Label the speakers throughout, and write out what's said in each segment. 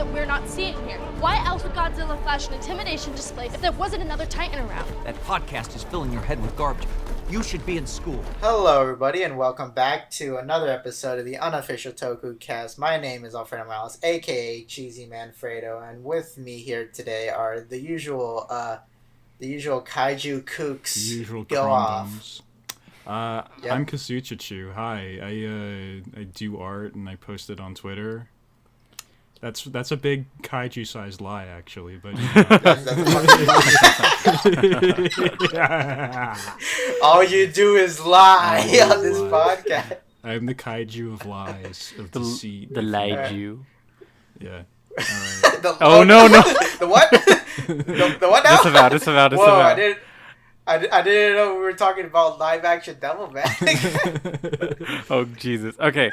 Speaker 1: that we're not seeing here. Why else would Godzilla flash an intimidation display if there wasn't another Titan around?
Speaker 2: That podcast is filling your head with garbage. You should be in school.
Speaker 3: Hello, everybody, and welcome back to another episode of the Unofficial Tokucast. My name is Alfredo Morales, aka Cheesymanfredo, and with me here today are the usual kaiju kooks.
Speaker 4: The usual
Speaker 3: go off.
Speaker 4: Yep. I'm Kazoo. Hi, I do art and I post it on Twitter. That's a big kaiju-sized lie, actually, but you know.
Speaker 3: All you do is lie on this podcast.
Speaker 4: I'm the kaiju of lies, of deceit.
Speaker 5: The Laiju.
Speaker 4: Yeah. All right.
Speaker 5: Oh, no.
Speaker 3: The what? the what now?
Speaker 5: Disavow.
Speaker 3: Whoa, I didn't know we were talking about live-action Devilman.
Speaker 5: Oh, Jesus. Okay.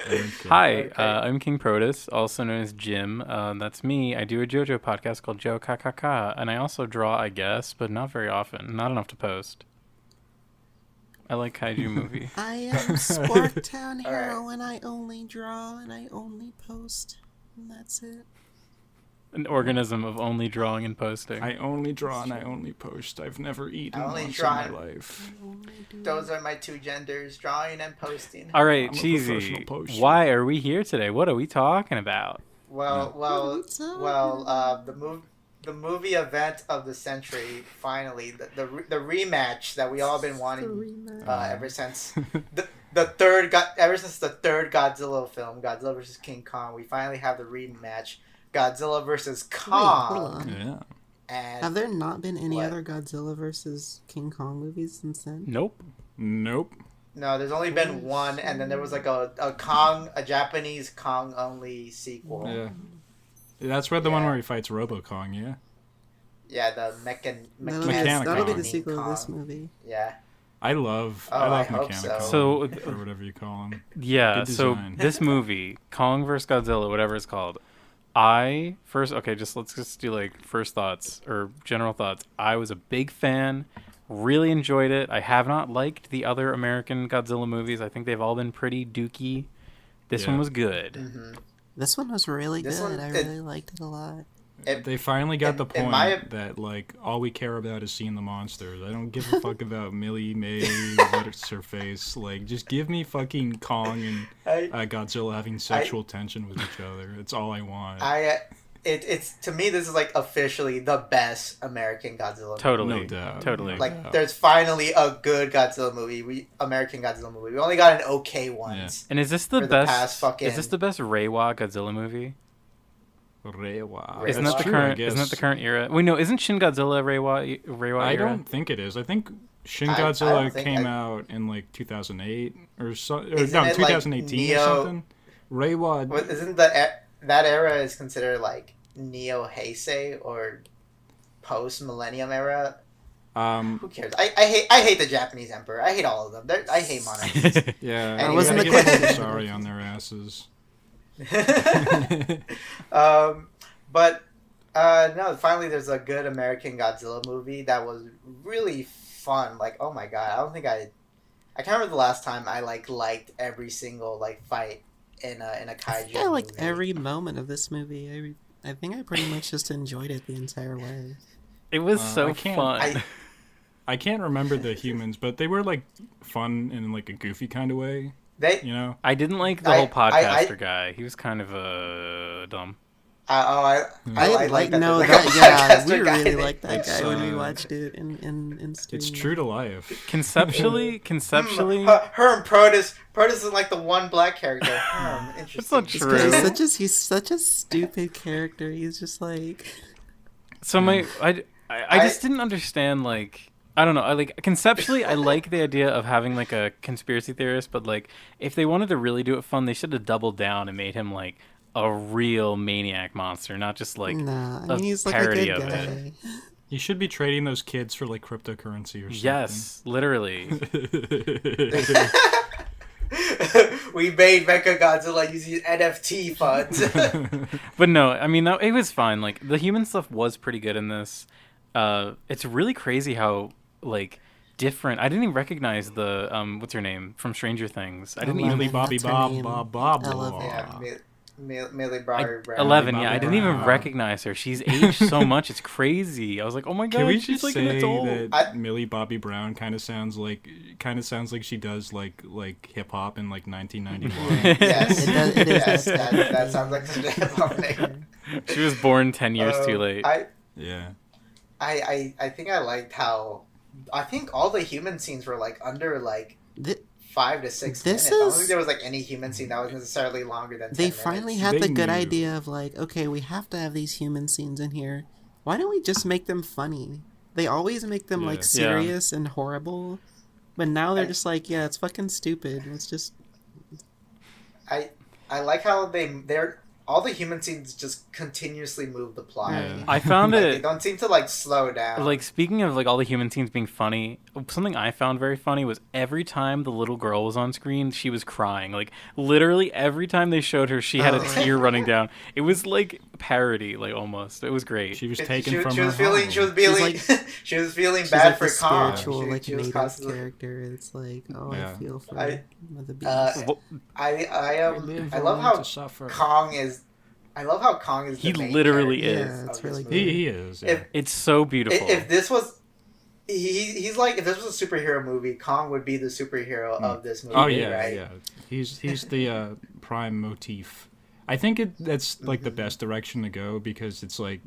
Speaker 5: Hi, I'm King Protus, also known as Jim. That's me. I do a JoJo podcast called Joe KKK, and I also draw, I guess, but not very often. Not enough to post. I like kaiju movie.
Speaker 6: I am Sporktown Heroine, and I only draw, and I only post, and that's it.
Speaker 5: An organism of only drawing and posting.
Speaker 4: I only draw and I only post. I've never eaten once in my life.
Speaker 3: Those are my two genders, drawing and posting.
Speaker 5: All right, Cheesy. Why are we here today? What are we talking about?
Speaker 3: The movie event of the century, finally, the rematch that we all been wanting ever since the third Godzilla film, Godzilla vs. King Kong. We finally have the rematch. Godzilla vs. Kong.
Speaker 6: Wait, hold on.
Speaker 4: Yeah.
Speaker 3: And
Speaker 6: have there not been any other Godzilla vs. King Kong movies since then?
Speaker 5: Nope.
Speaker 3: No, there's only been one, and then there was like a Japanese Kong only sequel.
Speaker 4: Yeah. That's the one where he fights Robo-Kong, yeah?
Speaker 3: Yeah, the
Speaker 4: Mechanic
Speaker 6: that'll be the
Speaker 4: Kong.
Speaker 6: sequel of this movie.
Speaker 3: Yeah.
Speaker 4: I love
Speaker 3: hope
Speaker 4: Mechanic
Speaker 5: so.
Speaker 4: Kong, or whatever you call him.
Speaker 5: Yeah, so this movie, Kong vs. Godzilla, whatever it's called, let's just do like first thoughts or general thoughts. I was a big fan, really enjoyed it. I have not liked the other American Godzilla movies. I think they've all been pretty dookie. This one was good.
Speaker 3: Mm-hmm.
Speaker 6: This one was really good. I really liked it a lot.
Speaker 4: They finally got the point that like all we care about is seeing the monsters. I don't give a fuck about Millie May, what's her face. Like, just give me fucking Kong and Godzilla having sexual tension with each other. It's all I want.
Speaker 3: It's to me, this is like officially the best American Godzilla movie.
Speaker 5: Totally,
Speaker 4: no doubt.
Speaker 5: Totally.
Speaker 3: Like, there's finally a good Godzilla movie. American Godzilla movie. We only got an okay one.
Speaker 5: Yeah. And is this the best? Is this the best Reiwa Godzilla movie?
Speaker 4: Reiwa.
Speaker 5: Isn't that the current era? Wait, no, isn't Shin Godzilla Reiwa era?
Speaker 4: I don't think it is. I think Shin Godzilla came out in like 2008 or 2018
Speaker 3: like
Speaker 4: or something. Reiwa.
Speaker 3: Isn't that era is considered like Neo Heisei or post Millennium era? Who cares? I hate the Japanese emperor. I hate all of them. I hate monarchies.
Speaker 4: Yeah,
Speaker 3: anyway.
Speaker 4: I wasn't the sorry on their asses.
Speaker 3: But no, finally there's a good American Godzilla movie that was really fun. Like, oh my god, I can't remember the last time I liked every single fight in a kaiju
Speaker 6: I liked
Speaker 3: movie.
Speaker 6: every moment of this movie. I think I pretty much just enjoyed it the entire way.
Speaker 5: It was so fun.
Speaker 4: I can't remember the humans, but they were like fun in like a goofy kind of way.
Speaker 5: I didn't like the whole podcaster guy. He was kind of dumb.
Speaker 6: We really liked that guy when we watched it in studio.
Speaker 4: It's true to life.
Speaker 5: Conceptually,
Speaker 3: Herm Protus is like the one black character. Herm, interesting.
Speaker 5: It's not true.
Speaker 6: He's such a stupid character. He's just like.
Speaker 5: So I just didn't understand I don't know. Conceptually, I like the idea of having like a conspiracy theorist, but like if they wanted to really do it fun, they should have doubled down and made him like a real maniac monster, not just like
Speaker 6: he's like
Speaker 5: parody
Speaker 6: a good
Speaker 5: of
Speaker 6: guy.
Speaker 5: it.
Speaker 4: You should be trading those kids for like cryptocurrency or something.
Speaker 5: Yes, literally.
Speaker 3: We made Mechagodzilla using NFT funds.
Speaker 5: But no, I mean, it was fine. Like the human stuff was pretty good in this. It's really crazy how different. I didn't even recognize the what's her name from Stranger Things. I didn't even
Speaker 4: Bobby Bob.
Speaker 3: Yeah, Millie Bobby Brown.
Speaker 5: 11,
Speaker 4: Bobby
Speaker 5: yeah. I didn't even
Speaker 4: Brown.
Speaker 5: recognize her. She's aged so much. It's crazy. I was like, oh my god,
Speaker 4: Can we
Speaker 5: she's
Speaker 4: just
Speaker 5: like
Speaker 4: say
Speaker 5: an adult.
Speaker 4: that Millie Bobby Brown kind of sounds like she does like hip hop in like 1991?
Speaker 3: Yes,
Speaker 6: It is.
Speaker 3: yes, that sounds like such a hip hop name.
Speaker 5: She was born 10 years too late.
Speaker 4: Yeah.
Speaker 3: I think I liked how I think all the human scenes were like under like 5 to 6 minutes. I don't think there was like any human scene that was necessarily longer than 10
Speaker 6: They
Speaker 3: minutes.
Speaker 6: finally had the good idea of like, okay, we have to have these human scenes in here. Why don't we just make them funny? They always make them like serious and horrible, but now they're just like, yeah, it's fucking stupid. Let's just.
Speaker 3: I like how they're all the human scenes just continuously move the plot.
Speaker 4: Yeah.
Speaker 5: I found
Speaker 3: Like,
Speaker 5: it.
Speaker 3: they don't seem to like slow down.
Speaker 5: Like, speaking of like all the human scenes being funny, something I found very funny was every time the little girl was on screen, she was crying. Like, literally every time they showed her, she had a tear running down. It was like parody, like almost. It was great.
Speaker 4: She was taken from
Speaker 3: she
Speaker 4: her
Speaker 3: was feeling
Speaker 4: home.
Speaker 3: she was feeling
Speaker 6: like-
Speaker 3: she was feeling
Speaker 6: She's
Speaker 3: bad
Speaker 6: like
Speaker 3: for
Speaker 6: the
Speaker 3: Kong.
Speaker 6: spiritual, like
Speaker 3: She was
Speaker 6: native
Speaker 3: constantly.
Speaker 6: character. It's like, oh,
Speaker 4: Yeah.
Speaker 6: I feel for
Speaker 3: I-
Speaker 6: the beast.
Speaker 3: I love how Kong is. I love how Kong is.
Speaker 5: He
Speaker 3: the main
Speaker 5: literally
Speaker 3: character
Speaker 6: is.
Speaker 3: of
Speaker 6: Yeah, it's
Speaker 3: this
Speaker 6: really
Speaker 3: movie.
Speaker 4: He is. Yeah.
Speaker 5: It's so beautiful.
Speaker 3: If this was, he's like if this was a superhero movie, Kong would be the superhero of this movie.
Speaker 4: Oh yeah,
Speaker 3: right?
Speaker 4: yeah. He's the prime motif. I think that's like the best direction to go because it's like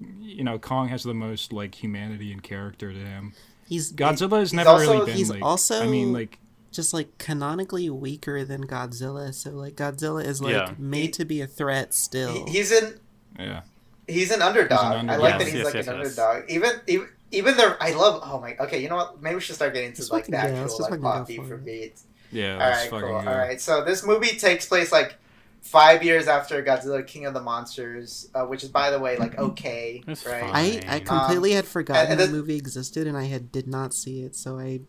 Speaker 4: Kong has the most like humanity and character to him. Godzilla has never
Speaker 3: also-
Speaker 4: really been
Speaker 6: he's
Speaker 4: like.
Speaker 6: also-
Speaker 4: I mean, like
Speaker 6: just like canonically weaker than Godzilla, so like Godzilla is like made to be a threat still.
Speaker 3: He's an
Speaker 4: yeah.
Speaker 3: He's an underdog. I like that he's
Speaker 5: Yes,
Speaker 3: like
Speaker 5: yes,
Speaker 3: an
Speaker 5: yes.
Speaker 3: underdog. Even the I love. Oh my. Okay, you know what? Maybe we should start getting into
Speaker 6: Let's
Speaker 3: like the
Speaker 6: fucking go.
Speaker 3: actual
Speaker 6: Let's just
Speaker 3: like
Speaker 6: fucking
Speaker 3: plot
Speaker 6: go
Speaker 3: beat
Speaker 6: for
Speaker 3: for
Speaker 6: it.
Speaker 3: beats.
Speaker 4: Yeah.
Speaker 3: All
Speaker 4: Let's
Speaker 3: right, cool.
Speaker 4: fucking
Speaker 3: All
Speaker 4: go.
Speaker 3: right, so this movie takes place like 5 years after Godzilla King of the Monsters, which is by the way like okay,
Speaker 5: It's
Speaker 3: right?
Speaker 5: fine.
Speaker 6: I completely had forgotten
Speaker 3: and
Speaker 6: the
Speaker 3: the-
Speaker 6: movie existed, and I did not see it. So I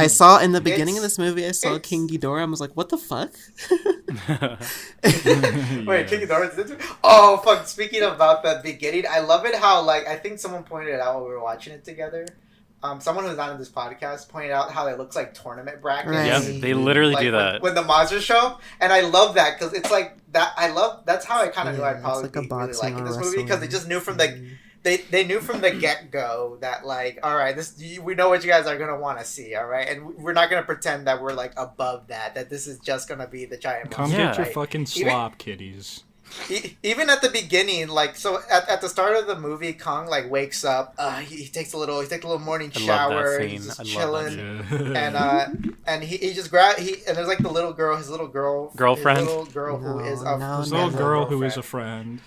Speaker 6: saw in the beginning of this movie, I saw
Speaker 3: it's-
Speaker 6: King Ghidorah. I was like, what the fuck?
Speaker 3: Wait, King Ghidorah's into it? Oh fuck! Speaking about the beginning, I love it how like I think someone pointed it out when we were watching it together. Someone who's not in this podcast pointed out how it looks like tournament brackets.
Speaker 6: Right.
Speaker 5: Yeah, they literally
Speaker 3: Like
Speaker 5: do that.
Speaker 3: when the monsters show up, and I love that because it's like that. That's how I kind of knew
Speaker 6: Yeah,
Speaker 3: I'd probably
Speaker 6: it's like a
Speaker 3: be really
Speaker 6: boxing
Speaker 3: liking
Speaker 6: or
Speaker 3: this movie because they
Speaker 6: wrestling.
Speaker 3: just knew from the they knew from the get go that like, all right, we know what you guys are gonna want to see, all right, and we're not gonna pretend that we're like above that this is just gonna be the giant
Speaker 4: Come
Speaker 3: monster.
Speaker 4: get your
Speaker 3: right?
Speaker 4: fucking slop, kiddies.
Speaker 3: Even at the beginning, like so at the start of the movie, Kong like wakes up. He takes a little morning
Speaker 5: I love
Speaker 3: shower.
Speaker 5: that
Speaker 3: He's
Speaker 5: scene.
Speaker 3: just
Speaker 5: I
Speaker 3: chilling.
Speaker 5: love that
Speaker 4: Yeah.
Speaker 3: And he just and there's like the little girl, his little girl,
Speaker 5: Girlfriend?
Speaker 3: his little girl who
Speaker 6: No,
Speaker 3: is
Speaker 6: no,
Speaker 3: a
Speaker 4: This
Speaker 6: no,
Speaker 4: little
Speaker 6: no.
Speaker 4: girl who is a friend.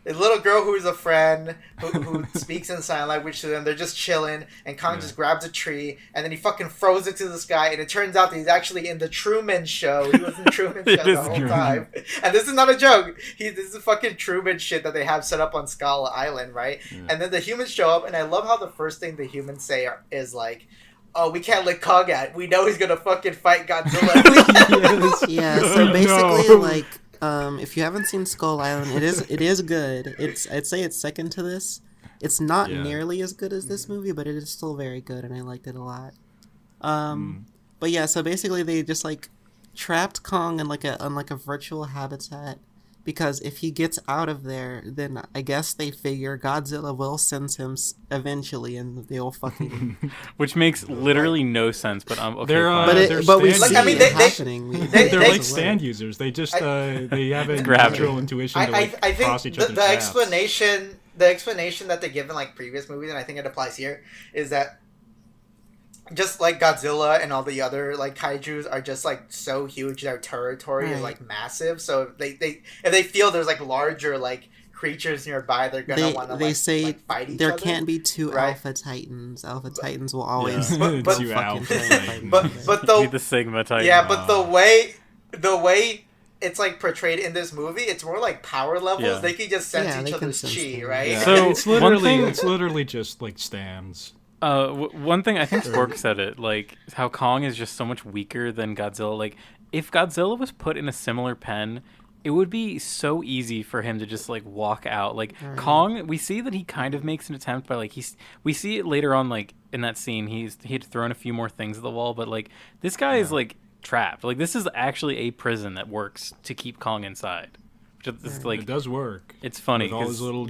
Speaker 3: his little girl who is a friend who speaks in sign language to them. They're just chilling, and Kong just grabs a tree and then he fucking throws it to the sky. And it turns out that he's actually in the Truman Show. He was in Truman Show the whole time. And this is not a joke. This is fucking Truman shit that they have set up on Skull Island, right?
Speaker 4: Yeah.
Speaker 3: And then the humans show up, and I love how the first thing the humans say is like, "Oh, we can't let Kong out. We know he's gonna fucking fight Godzilla."
Speaker 6: Yeah, so
Speaker 4: Oh,
Speaker 6: basically,
Speaker 4: no.
Speaker 6: like, if you haven't seen Skull Island, it is good. I'd say it's second to this. It's not
Speaker 4: Yeah.
Speaker 6: nearly as good as this movie, but it is still very good, and I liked it a lot. But yeah, so basically they just like trapped Kong in like a virtual habitat, because if he gets out of there, then I guess they figure Godzilla will sense him eventually, and they'll fucking.
Speaker 5: Which makes literally no sense, but I'm okay.
Speaker 4: They're,
Speaker 5: fine.
Speaker 4: they're
Speaker 6: But we
Speaker 4: stand
Speaker 6: see
Speaker 3: Like, I mean,
Speaker 6: it
Speaker 3: they-
Speaker 6: happening.
Speaker 3: they-
Speaker 4: They're
Speaker 3: they-
Speaker 4: like stand users. They just they have a
Speaker 5: Gravity.
Speaker 4: natural intuition to like
Speaker 3: I think
Speaker 4: cross each
Speaker 3: the
Speaker 4: other's paths.
Speaker 3: explanation that they give in like previous movies, and I think it applies here, is that just like Godzilla and all the other like kaijus are just like so huge, their territory is
Speaker 6: Right.
Speaker 3: like massive. So if they feel there's like larger like creatures nearby, they're gonna want to
Speaker 6: They
Speaker 3: like,
Speaker 6: say
Speaker 3: like, fight each
Speaker 6: there
Speaker 3: other.
Speaker 6: can't be two
Speaker 3: right?
Speaker 6: Alpha Titans. Alpha Titans will always
Speaker 4: Yeah.
Speaker 3: But-
Speaker 4: Two
Speaker 6: fucking
Speaker 4: alpha
Speaker 6: fight
Speaker 4: titans.
Speaker 3: but
Speaker 5: Be
Speaker 3: the
Speaker 5: the Sigma Titan.
Speaker 3: yeah, but the way it's like portrayed in this movie, it's more like power levels.
Speaker 5: Yeah.
Speaker 3: They can just sense
Speaker 6: Yeah,
Speaker 3: each
Speaker 6: they can
Speaker 3: other's
Speaker 6: sense
Speaker 3: chi,
Speaker 6: things.
Speaker 3: right?
Speaker 4: Yeah.
Speaker 5: So,
Speaker 4: it's
Speaker 5: one
Speaker 4: literally
Speaker 5: thing-
Speaker 4: it's literally just like stands.
Speaker 5: One thing I think Spork said it, like how Kong is just so much weaker than Godzilla. Like if Godzilla was put in a similar pen, it would be so easy for him to just like walk out. Like Kong, we see that he kind of makes an attempt by like we see it later on, like in that scene he had thrown a few more things at the wall, but like this guy is like trapped. Like this is actually a prison that works to keep Kong inside. Just like
Speaker 4: it does work.
Speaker 5: It's funny
Speaker 4: with all his little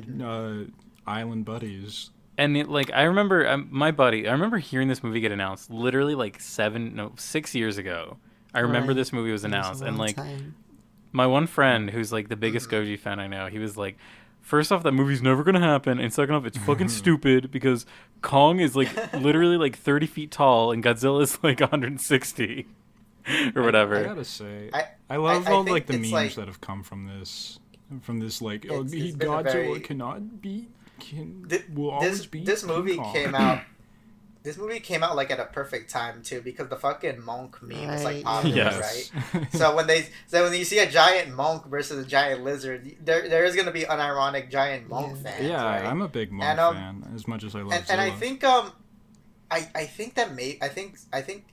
Speaker 4: island buddies.
Speaker 5: And I remember my buddy. I remember hearing this movie get announced literally like 6 years ago. I remember this movie was announced, and like my one friend who's like the biggest Goji fan I know, he was like, first off, that movie's never gonna happen, and second off, it's fucking stupid because Kong is like literally like 30 feet tall and Godzilla is like 160 or whatever.
Speaker 4: I gotta say, I love all like the memes that have come from this like, Godzilla cannot beat.
Speaker 3: This movie came out. This movie came out like at a perfect time too, because the fucking monk meme was like popular, right? So when you see a giant monk versus a giant lizard, there is gonna be unironic giant monk fans.
Speaker 4: Yeah,
Speaker 3: right?
Speaker 4: I'm a big monk fan as much as I love.
Speaker 3: And I think I think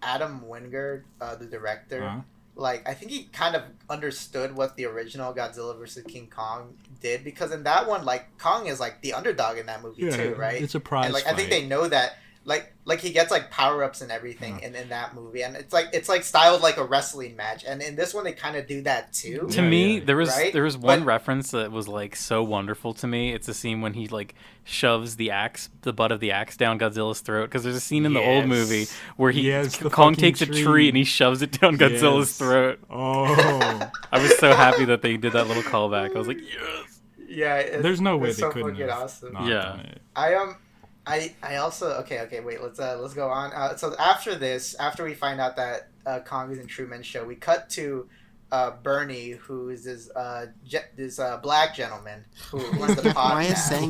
Speaker 3: Adam Wingard, the director. Like, I think he kind of understood what the original Godzilla vs. King Kong did, because in that one, like, Kong is, like, the underdog in that movie, too, right?
Speaker 4: It's a prize
Speaker 3: and, like,
Speaker 4: fight.
Speaker 3: I think they know that. Like he gets, like, power-ups and everything in that movie. And it's like styled like a wrestling match. And in this one, they kind of do that, too.
Speaker 5: To me, there was one reference that was, like, so wonderful to me. It's a scene when he, like, shoves the butt of the axe down Godzilla's throat. Because there's a scene in the old movie where Kong takes a tree and he shoves it down Godzilla's throat.
Speaker 4: Oh.
Speaker 5: I was so happy that they did that little callback. I was like, yes!
Speaker 3: Yeah.
Speaker 4: There's no way they
Speaker 3: so
Speaker 4: couldn't have
Speaker 3: awesome.
Speaker 4: not done it.
Speaker 3: I also okay wait, let's go on. So after we find out that Kong is in Truman's show, we cut to Bernie, who is this black gentleman who runs the podcast.
Speaker 6: Why is saying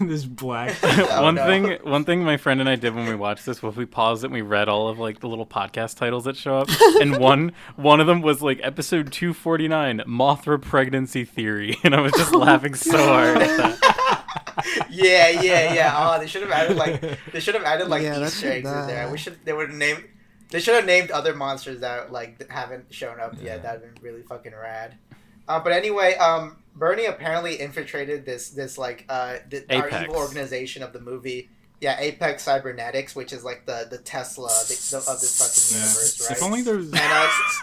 Speaker 4: this black
Speaker 5: one thing my friend and I did when we watched this was we paused it and we read all of like the little podcast titles that show up, and one of them was like episode 249, Mothra pregnancy theory, and I was just laughing so hard at that.
Speaker 3: Yeah. Oh, they should have added like Easter eggs in there. They should have named other monsters that like haven't shown up yet. That'd been really fucking rad. But anyway, Bernie apparently infiltrated this our evil organization of the movie. Yeah, Apex Cybernetics, which is like the Tesla of this fucking universe, right?
Speaker 4: If only there's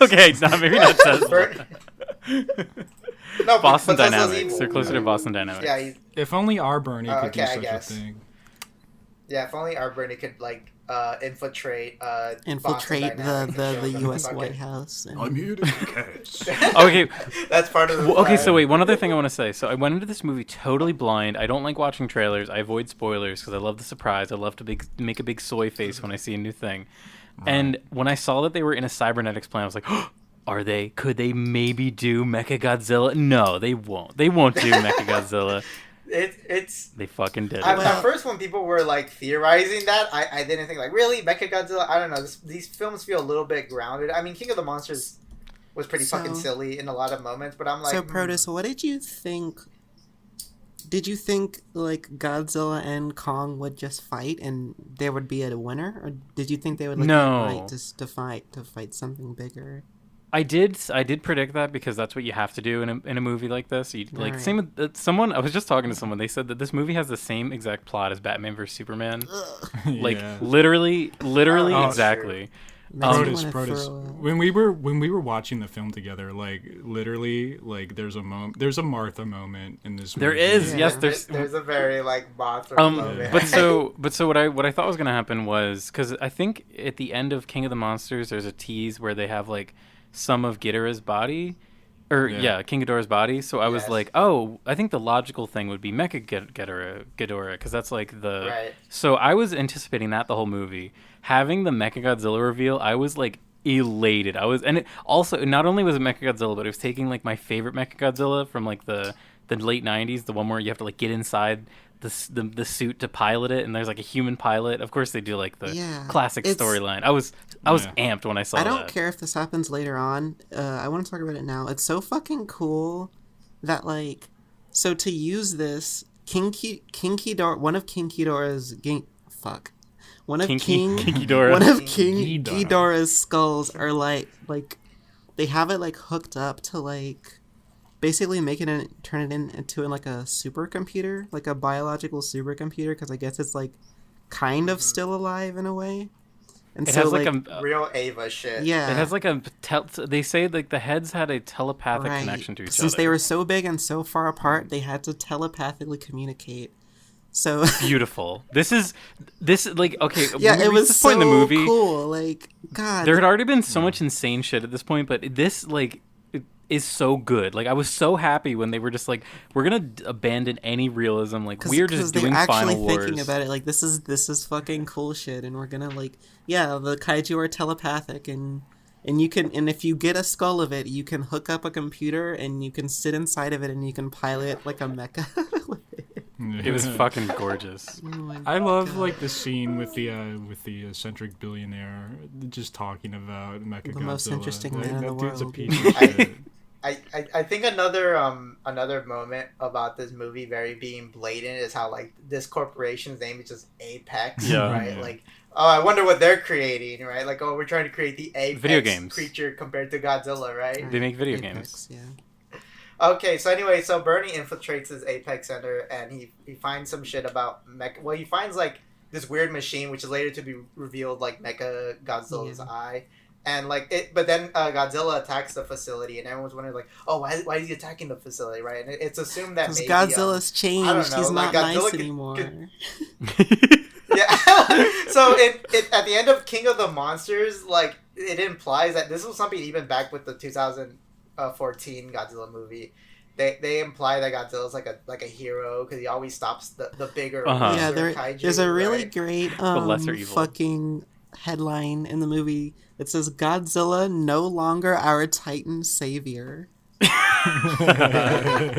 Speaker 5: okay, maybe not Tesla.
Speaker 3: No,
Speaker 5: Boston Dynamics. They're closer to Boston Dynamics.
Speaker 3: Yeah.
Speaker 4: If only our Bernie could do such a thing.
Speaker 3: Yeah, if only our Bernie could like infiltrate
Speaker 6: the U.S. White House.
Speaker 4: I'm here to catch.
Speaker 5: Okay,
Speaker 3: that's part of the plan.
Speaker 5: Okay, so wait, one other thing I want to say. So I went into this movie totally blind. I don't like watching trailers. I avoid spoilers because I love the surprise. I love to make a big soy face when I see a new thing. Right. And when I saw that they were in a cybernetics plant, I was like, oh, are they? Could they maybe do Mechagodzilla? No, they won't. They won't do Mechagodzilla. They fucking did it.
Speaker 3: At first, when people were like theorizing that, I didn't think like, really, Mechagodzilla. I don't know. These films feel a little bit grounded. I mean, King of the Monsters was pretty fucking silly in a lot of moments, but I'm like.
Speaker 6: So Protus, what did you think? Did you think like Godzilla and Kong would just fight and there would be a winner, or did you think they would unite to fight something bigger?
Speaker 5: I did predict that because that's what you have to do in a movie like this. Same with someone. I was just talking to someone. They said that this movie has the same exact plot as Batman vs Superman. Literally exactly.
Speaker 4: Protus. When we were watching the film together, like literally, like there's a Martha moment in this movie.
Speaker 5: There is, yes.
Speaker 3: There's a very like Martha moment.
Speaker 5: But so what I thought was gonna happen was, because I think at the end of King of the Monsters, there's a tease where they have like some of Ghidorah's body, King Ghidorah's body. So I was like, oh, I think the logical thing would be Mecha Ghidorah, because that's like the.
Speaker 3: Right.
Speaker 5: So I was anticipating that the whole movie, having the Mechagodzilla reveal. I was like elated. Also not only was it Mechagodzilla, but it was taking like my favorite Mechagodzilla from like the late '90s, the one where you have to like get inside the suit to pilot it, and there's like a human pilot. Of course they do like the classic storyline. I was amped when I saw that.
Speaker 6: I don't care if this happens later on. I want to talk about it now. It's so fucking cool that like, so to use this King Ghidorah, one of King Ghidorah's Ghidorah's skulls are like they have it like hooked up to like basically turn it into like a supercomputer, like a biological supercomputer, because I guess it's like kind of still alive in a way. And
Speaker 5: It
Speaker 6: so
Speaker 5: has like
Speaker 6: like,
Speaker 3: Real Ava shit.
Speaker 6: yeah,
Speaker 5: It has like they say like the heads had a telepathic connection to each other.
Speaker 6: Since they were so big and so far apart, they had to telepathically communicate. So
Speaker 5: beautiful. This like okay.
Speaker 6: Yeah,
Speaker 5: when we
Speaker 6: it
Speaker 5: reached
Speaker 6: was
Speaker 5: this
Speaker 6: so
Speaker 5: point in the movie.
Speaker 6: cool. Like God,
Speaker 5: There had already been so much insane shit at this point, but this like is so good. Like I was so happy when they were just like, we're gonna abandon any realism. Like we're just doing Final Wars.
Speaker 6: Thinking about it, like this is fucking cool shit, and we're gonna like, yeah, the kaiju are telepathic, and you can, and if you get a skull of it, you can hook up a computer and you can sit inside of it and you can pilot like a mecha.
Speaker 5: It was fucking gorgeous.
Speaker 6: Oh
Speaker 4: I love like the scene with the eccentric billionaire just talking about Mechagodzilla.
Speaker 6: The most interesting
Speaker 4: Like,
Speaker 6: man in
Speaker 4: that
Speaker 6: the
Speaker 4: dude's a
Speaker 6: world.
Speaker 4: piece of shit.
Speaker 3: I think another moment about this movie very being blatant is how like this corporation's name is just Apex,
Speaker 5: Yeah.
Speaker 3: right?
Speaker 4: Yeah.
Speaker 3: Like, oh, I wonder what they're creating, right? Like, oh, we're trying to create the Apex
Speaker 5: Video games.
Speaker 3: creature compared to Godzilla, right?
Speaker 5: They make video
Speaker 6: Apex,
Speaker 5: games.
Speaker 6: Yeah.
Speaker 3: Okay, so anyway, so Bernie infiltrates this Apex Center and he finds some shit about Well, he finds like this weird machine, which is later to be revealed like Mecha Godzilla's eye. And like it, but then Godzilla attacks the facility, and everyone's wondering like, oh, why is he attacking the facility, right? And it's assumed that
Speaker 6: Because
Speaker 3: maybe
Speaker 6: Godzilla's
Speaker 3: I
Speaker 6: changed.
Speaker 3: don't know,
Speaker 6: He's
Speaker 3: like,
Speaker 6: not
Speaker 3: Godzilla
Speaker 6: nice
Speaker 3: could-
Speaker 6: anymore.
Speaker 3: Yeah. So it at the end of King of the Monsters, like it implies that this was something even back with the 2014 Godzilla movie. They imply that Godzilla's like a hero because he always stops the bigger
Speaker 6: Yeah,
Speaker 3: kaiju,
Speaker 6: there's a really
Speaker 3: right?
Speaker 6: great
Speaker 5: lesser evil.
Speaker 6: fucking headline in the movie that says Godzilla no longer our Titan savior.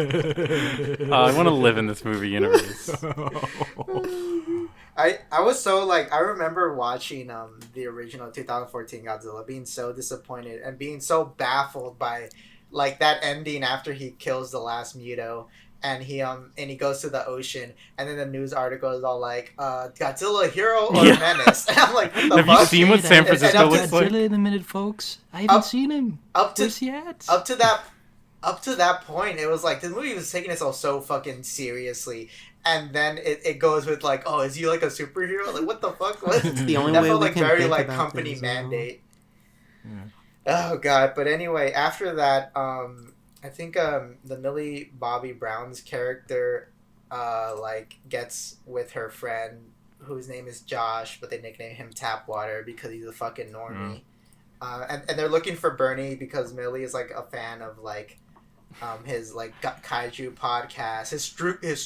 Speaker 5: I want to live in this movie universe.
Speaker 3: I was so like I remember watching the original 2014 Godzilla, being so disappointed and being so baffled by like that ending after he kills the last Muto. And he goes to the ocean, and then the news article is all like, "Godzilla, hero or menace?" And I'm like, "What the
Speaker 5: Have
Speaker 3: fuck?"
Speaker 5: you seen what San Francisco
Speaker 3: And
Speaker 5: looks like?
Speaker 4: Godzilla in a minute, folks. I haven't seen him. Where's he at?
Speaker 3: Up to that point, it was like the movie was taking itself so fucking seriously, and then it goes with like, "Oh, is he like a superhero?" Like, what the fuck? What?
Speaker 6: It's the only
Speaker 3: That
Speaker 6: way
Speaker 3: felt
Speaker 6: we
Speaker 3: like
Speaker 6: can
Speaker 3: very
Speaker 6: think
Speaker 3: like
Speaker 6: about
Speaker 3: company
Speaker 6: things now.
Speaker 3: mandate.
Speaker 4: Yeah.
Speaker 3: Oh god! But anyway, after that, I think the Millie Bobby Brown's character like gets with her friend whose name is Josh, but they nickname him Tapwater because he's a fucking normie. And they're looking for Bernie because Millie is like a fan of like his like kaiju podcast, his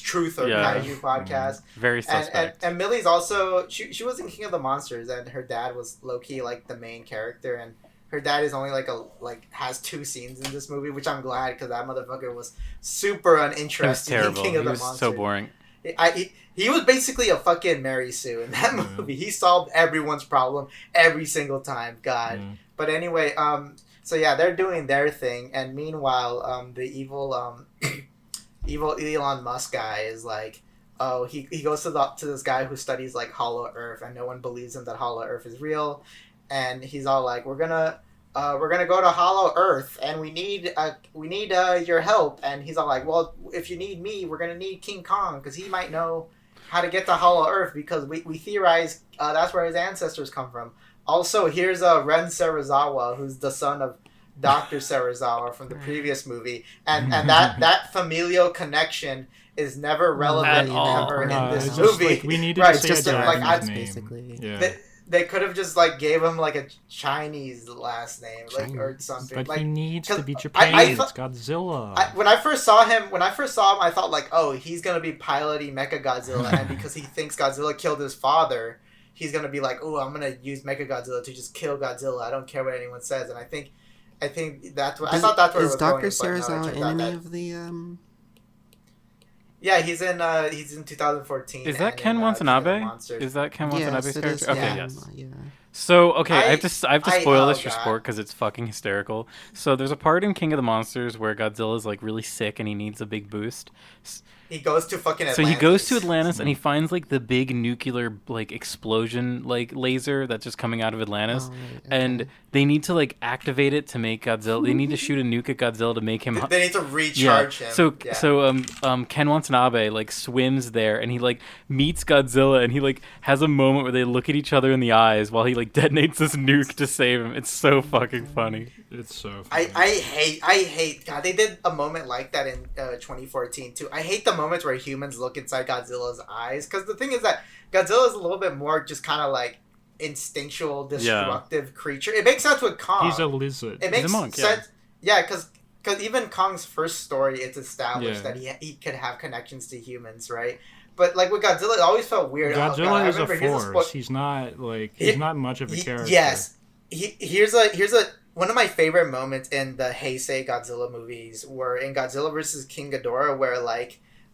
Speaker 3: truth or kaiju podcast.
Speaker 5: Very suspect.
Speaker 3: And Millie's also she was in King of the Monsters, and her dad was low key like the main character, and her dad is only has 2 scenes in this movie, which I'm glad because that motherfucker was super
Speaker 5: It was
Speaker 3: uninteresting in
Speaker 5: terrible.
Speaker 3: King of
Speaker 5: He
Speaker 3: the
Speaker 5: was
Speaker 3: Monsters.
Speaker 5: so boring.
Speaker 3: He was basically a fucking Mary Sue in that movie. He solved everyone's problem every single time. God. But anyway, so yeah, they're doing their thing, and meanwhile, the evil Elon Musk guy is like, oh, he goes to this guy who studies like Hollow Earth, and no one believes him that Hollow Earth is real, and he's all like, we're gonna go to Hollow Earth, and we need your help, and he's all like, well, if you need me, we're gonna need King Kong because he might know how to get to Hollow Earth because we theorize that's where his ancestors come from. Also, here's Ren Serizawa, who's the son of Dr. Serizawa from the previous movie, and that familial connection is never relevant ever in this movie.
Speaker 4: Like, we needed
Speaker 3: right,
Speaker 4: to say
Speaker 3: just
Speaker 4: a
Speaker 3: like
Speaker 4: Japanese name.
Speaker 6: basically.
Speaker 4: Yeah.
Speaker 3: They could have just like gave him like a Chinese last name, like or something.
Speaker 4: But
Speaker 3: like,
Speaker 4: he needs to
Speaker 3: 'cause
Speaker 4: be Japan.
Speaker 3: I
Speaker 4: It's
Speaker 3: thought-
Speaker 4: Godzilla.
Speaker 3: when I first saw him, I thought like, oh, he's gonna be piloting Mechagodzilla, and because he thinks Godzilla killed his father, he's gonna be like, oh, I'm gonna use Mechagodzilla to just kill Godzilla. I don't care what anyone says, and I think that's what I thought. That's where it
Speaker 6: is
Speaker 3: was
Speaker 6: Dr.
Speaker 3: going. but no, it
Speaker 6: Serizawa
Speaker 3: turns
Speaker 6: in
Speaker 3: out
Speaker 6: any
Speaker 3: that-
Speaker 6: of the
Speaker 3: Yeah, he's in 2014.
Speaker 5: Is that
Speaker 3: and
Speaker 5: Ken
Speaker 3: in,
Speaker 5: Watanabe?
Speaker 3: King of the Monsters.
Speaker 5: Is that Ken Watanabe's
Speaker 6: Yes, it
Speaker 5: character?
Speaker 6: is,
Speaker 5: Okay,
Speaker 6: yeah.
Speaker 5: yes.
Speaker 6: Yeah.
Speaker 5: So, okay, I have to spoil this for
Speaker 3: God.
Speaker 5: sport because it's fucking hysterical. So there's a part in King of the Monsters where Godzilla's like really sick and he needs a big boost.
Speaker 3: He goes to fucking Atlantis.
Speaker 5: So he goes to Atlantis and he finds like the big nuclear like explosion like laser that's just coming out of Atlantis,
Speaker 6: Oh, right,
Speaker 5: and they need to like activate it to make Godzilla. They need to shoot a nuke at Godzilla to make him.
Speaker 3: They need to recharge him.
Speaker 5: So Ken Watanabe like swims there and he like meets Godzilla and he like has a moment where they look at each other in the eyes while he like like detonates this nuke to save him. It's so fucking funny.
Speaker 4: It's so funny.
Speaker 3: I hate God, they did a moment like that in 2014 too. I hate the moments where humans look inside Godzilla's eyes, because the thing is that Godzilla is a little bit more just kind of like instinctual, destructive creature. It makes sense with Kong.
Speaker 4: He's a lizard.
Speaker 3: It makes
Speaker 5: He's a monk,
Speaker 3: sense. Yeah, because even Kong's first story, it's established that he could have connections to humans, right? But like with Godzilla, it always felt weird.
Speaker 4: Godzilla is a force. He's not much of a character.
Speaker 3: Yes, here's a one of my favorite moments in the Heisei Godzilla movies were in Godzilla vs. King Ghidorah,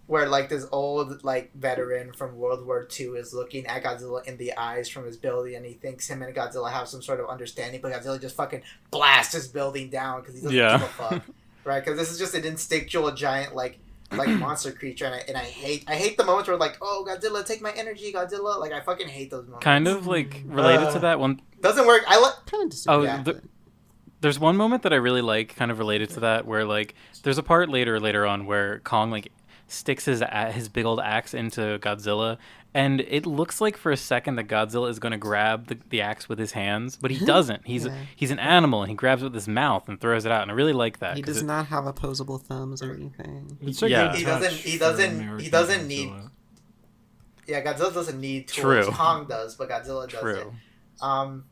Speaker 3: where this old like veteran from World War II is looking at Godzilla in the eyes from his building, and he thinks him and Godzilla have some sort of understanding, but Godzilla just fucking blasts his building down because he doesn't give a fuck, right? Because this is just an instinctual giant like monster creature, and I hate the moments where like, oh, Godzilla, take my energy, Godzilla. Like I fucking hate those moments.
Speaker 5: Kind of like related to that one.
Speaker 3: Doesn't work. I like
Speaker 6: kind of disagree.
Speaker 5: There's one moment that I really like, kind of related to that, where like there's a part later on where Kong like sticks his big old axe into Godzilla, and it looks like for a second that Godzilla is going to grab the axe with his hands, but he doesn't. He's an animal, and he grabs it with his mouth and throws it out, and I really like that.
Speaker 6: He does not have opposable thumbs or anything.
Speaker 3: He doesn't need. Yeah, Godzilla doesn't need tools.
Speaker 5: True.
Speaker 3: Kong does, but Godzilla doesn't.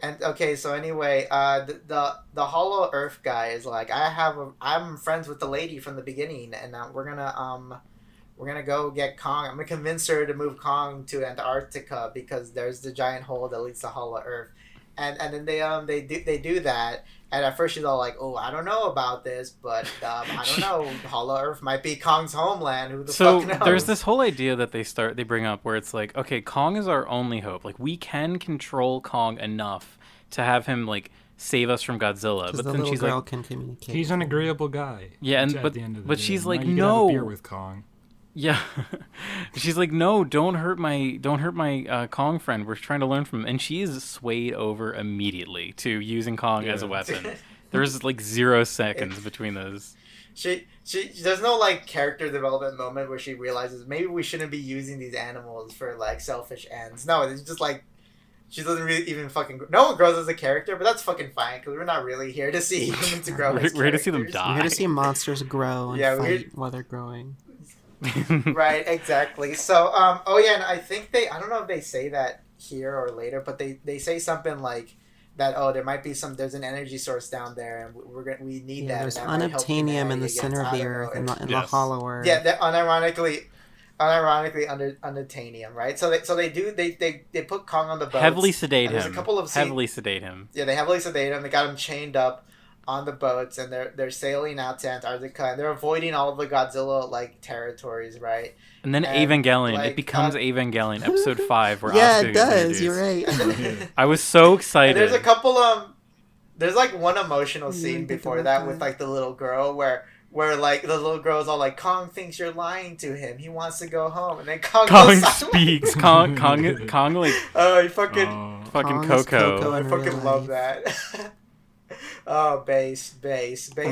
Speaker 3: And okay, so anyway, the Hollow Earth guy is like, I'm friends with the lady from the beginning, and we're gonna go get Kong. I'm gonna convince her to move Kong to Antarctica because there's the giant hole that leads to Hollow Earth, and then they do that. And at first she's all like, oh, I don't know about this, but I don't know. Hollow Earth might be Kong's homeland. Who the fuck knows?
Speaker 5: So there's this whole idea that they bring up where it's like, okay, Kong is our only hope. Like, we can control Kong enough to have him, like, save us from Godzilla. But then she's
Speaker 6: girl
Speaker 5: like,
Speaker 6: can communicate.
Speaker 4: He's an agreeable guy.
Speaker 5: Yeah, but she's like, no.
Speaker 4: Have a beer with Kong.
Speaker 5: Yeah, she's like, no, don't hurt my Kong friend. We're trying to learn from him, and she is swayed over immediately to using Kong as a weapon. There's like 0 seconds between those.
Speaker 3: She there's no like character development moment where she realizes maybe we shouldn't be using these animals for like selfish ends. No, it's just like she doesn't really even fucking. No one grows as a character, but that's fucking fine because we're not really here to see humans grow.
Speaker 5: We're here to see them die.
Speaker 6: We're here to see monsters grow and fight while they're growing.
Speaker 3: Right, exactly. So, and I think I don't know if they say that here or later, but they say something like that. Oh, there's an energy source down there, and we need that.
Speaker 6: There's unobtainium in the center of the earth, in the hollow earth.
Speaker 3: Yeah, unironically unobtainium, right? So they put Kong on the boat.
Speaker 5: Heavily sedate him.
Speaker 3: There's a couple of
Speaker 5: heavily sedate him.
Speaker 3: Yeah, they heavily sedate him. They got him chained up on the boats, and they're sailing out to Antarctica, and they're avoiding all of the Godzilla like territories, right?
Speaker 5: And then Evangelion, it becomes Evangelion episode 5 where
Speaker 6: yeah,
Speaker 5: Asuka
Speaker 6: it does.
Speaker 5: introduced.
Speaker 6: You're right.
Speaker 5: I was so excited.
Speaker 3: And there's a couple there's like one emotional scene before that with like the little girl where like the little girl's all like, Kong thinks you're lying to him. He wants to go home, and then Kong
Speaker 5: speaks. Kong like
Speaker 3: fucking
Speaker 5: Coco.
Speaker 3: I fucking love that. Oh, base.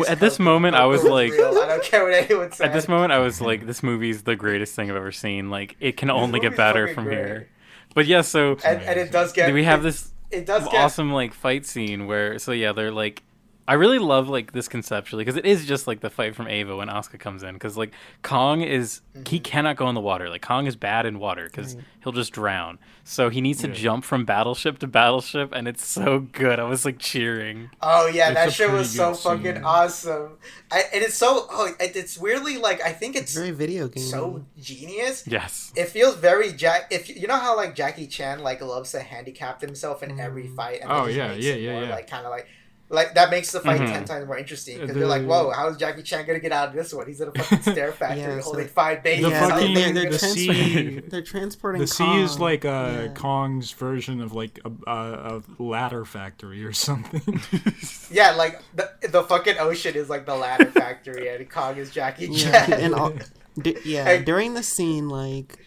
Speaker 5: At this moment, I was like,
Speaker 3: real. I don't care what anyone says.
Speaker 5: At this moment, I was like, this movie's the greatest thing I've ever seen. Like, it can only get better from here. But yeah, so
Speaker 3: and it does get.
Speaker 5: We have this awesome like fight scene where they're like. I really love like this conceptually because it is just like the fight from Ava when Asuka comes in, because like Kong is he cannot go in the water. Like Kong is bad in water because he'll just drown. So he needs to jump from battleship to battleship, and it's so good. I was like cheering.
Speaker 3: Oh yeah, that shit was so fucking awesome. It's weirdly like I think it's
Speaker 6: very video game.
Speaker 3: So genius.
Speaker 5: Yes.
Speaker 3: It feels very if you know how like Jackie Chan like loves to handicap himself in every fight. And like kind of like that makes the fight 10 times more interesting because you're like, whoa, how is Jackie Chan gonna get out of this one? He's in a fucking stare factory holding 5 babies.
Speaker 6: They're transporting.
Speaker 4: The sea is like Kong's version of like a ladder factory or something.
Speaker 3: Yeah, like the fucking ocean is like the ladder factory, and Kong is Jackie Chan.
Speaker 6: And during the scene, like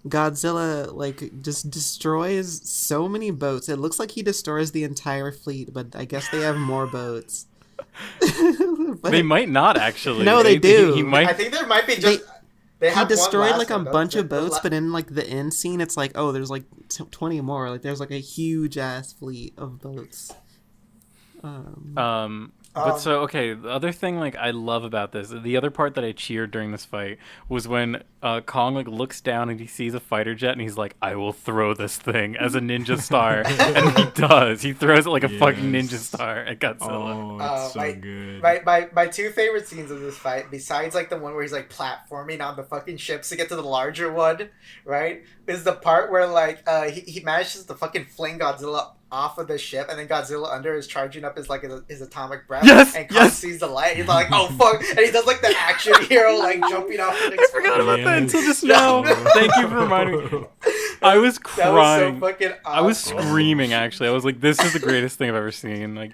Speaker 6: Godzilla like just destroys so many boats. It looks like he destroys the entire fleet, but I guess they have more boats.
Speaker 5: They might not actually.
Speaker 6: No, they do.
Speaker 5: He might.
Speaker 3: I think there might be just. They
Speaker 6: he
Speaker 3: have one
Speaker 6: destroyed
Speaker 3: last
Speaker 6: like a
Speaker 3: one, though.
Speaker 6: bunch of
Speaker 3: The
Speaker 6: boats, but in like the end scene, it's like, oh, there's like 20 more. Like there's like a huge ass fleet of boats.
Speaker 5: But so okay, the other thing like I love about this, the other part that I cheered during this fight was when Kong like looks down and he sees a fighter jet and he's like, "I will throw this thing as a ninja star," and he does. He throws it like a fucking ninja star at Godzilla.
Speaker 4: Oh, it's so good.
Speaker 3: My two favorite scenes of this fight, besides like the one where he's like platforming on the fucking ships to get to the larger one, right, is the part where like he manages to fucking fling Godzilla off of the ship, and then Godzilla under is charging up his atomic breath.
Speaker 5: Yes,
Speaker 3: and Kong sees the light. He's like, "Oh fuck!" And he does like the action hero, like jumping off. And
Speaker 5: I forgot about that until just now. Thank you for reminding me. I was crying.
Speaker 3: That was so fucking awesome.
Speaker 5: I was screaming. Actually, I was like, "This is the greatest thing I've ever seen." Like,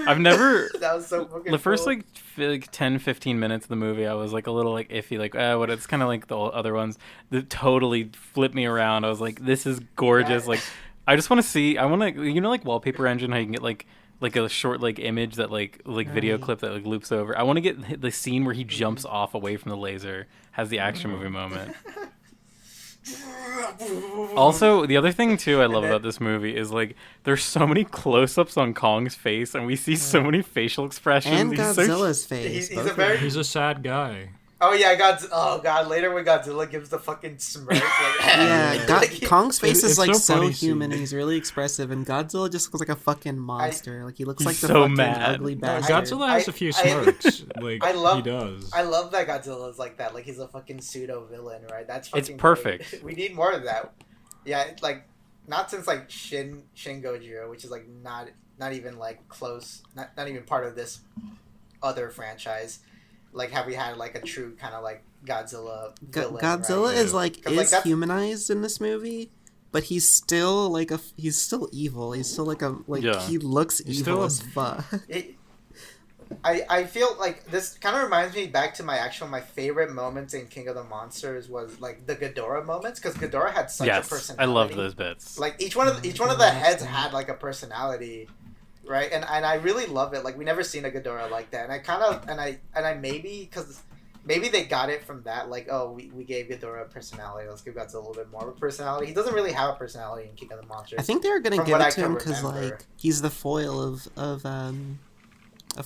Speaker 5: I've never.
Speaker 3: That was so fucking.
Speaker 5: The first
Speaker 3: cool.
Speaker 5: like 10, 15 minutes of the movie, I was like a little like iffy, like what? It's kind of like the other ones that totally flipped me around. I was like, "This is gorgeous!" Like. I just want to see. I want to, like Wallpaper Engine, how you can get like a short like image that like video clip that like loops over. I want to get the scene where he jumps off away from the laser, has the action movie moment. Also, the other thing too I love about this movie is like there's so many close-ups on Kong's face, and we see so many facial expressions.
Speaker 6: And Godzilla's face.
Speaker 4: He's a sad guy.
Speaker 3: Oh yeah, God! Later when Godzilla gives the fucking smirk, like,
Speaker 6: yeah, Kong's face is like so human
Speaker 4: scene.
Speaker 6: and he's really expressive, and Godzilla just looks like a fucking monster. Like he looks like the
Speaker 5: so
Speaker 6: fucking
Speaker 5: mad.
Speaker 6: ugly bastard.
Speaker 4: Godzilla has a few smirks. Like he does.
Speaker 3: I love that Godzilla's like that. Like he's a fucking pseudo villain, right? That's fucking
Speaker 5: it's perfect.
Speaker 3: Great. We need more of that. Yeah, like not since like Shin Gojira, which is like not even like close, not even part of this other franchise. Like, have we had like a true kind of like Godzilla villain?
Speaker 6: Godzilla
Speaker 3: right?
Speaker 6: is like
Speaker 3: that's
Speaker 6: humanized in this movie, but he's still like he's still evil. He's still like he looks evil as fuck.
Speaker 3: I feel like this kind of reminds me back to my favorite moments in King of the Monsters was like the Ghidorah moments, because Ghidorah had such a personality.
Speaker 5: I loved those bits.
Speaker 3: Like each one of the heads had like a personality. Right, and I really love it. Like we never seen a Ghidorah like that, and I kind of and I maybe they got it from that. Like, oh, we gave Ghidorah a personality. Let's give Godzilla a little bit more of a personality. He doesn't really have a personality in King of the Monsters.
Speaker 6: I think they were gonna give it to him because like he's the foil of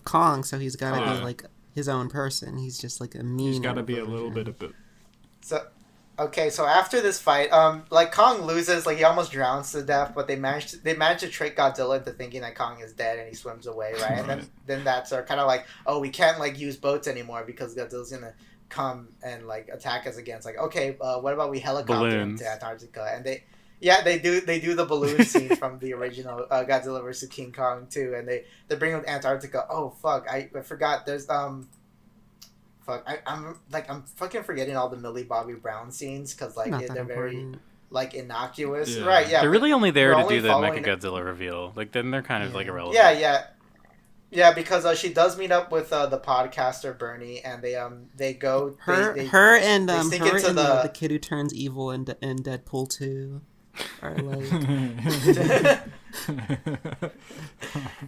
Speaker 6: Kong, so he's gotta be like his own person. He's just like a mean.
Speaker 4: He's gotta be a little bit of it.
Speaker 3: Okay, so after this fight, like Kong loses, like he almost drowns to death, but they manage to trick Godzilla into thinking that Kong is dead, and he swims away, right? And then that's kind of like, oh, we can't like use boats anymore because Godzilla's gonna come and like attack us again. It's like, okay, what about we helicopter him to Antarctica? And they do the balloon scene from the original Godzilla vs. King Kong too, and they bring him to Antarctica. Oh fuck, I forgot. There's I'm fucking forgetting all the Millie Bobby Brown scenes because like they're very like innocuous, right? Yeah,
Speaker 5: they're really only there to do the Mechagodzilla reveal. Like then they're kind of like irrelevant.
Speaker 3: Yeah, because she does meet up with the podcaster Bernie, and they go
Speaker 6: her and the kid who turns evil in Deadpool 2 are like.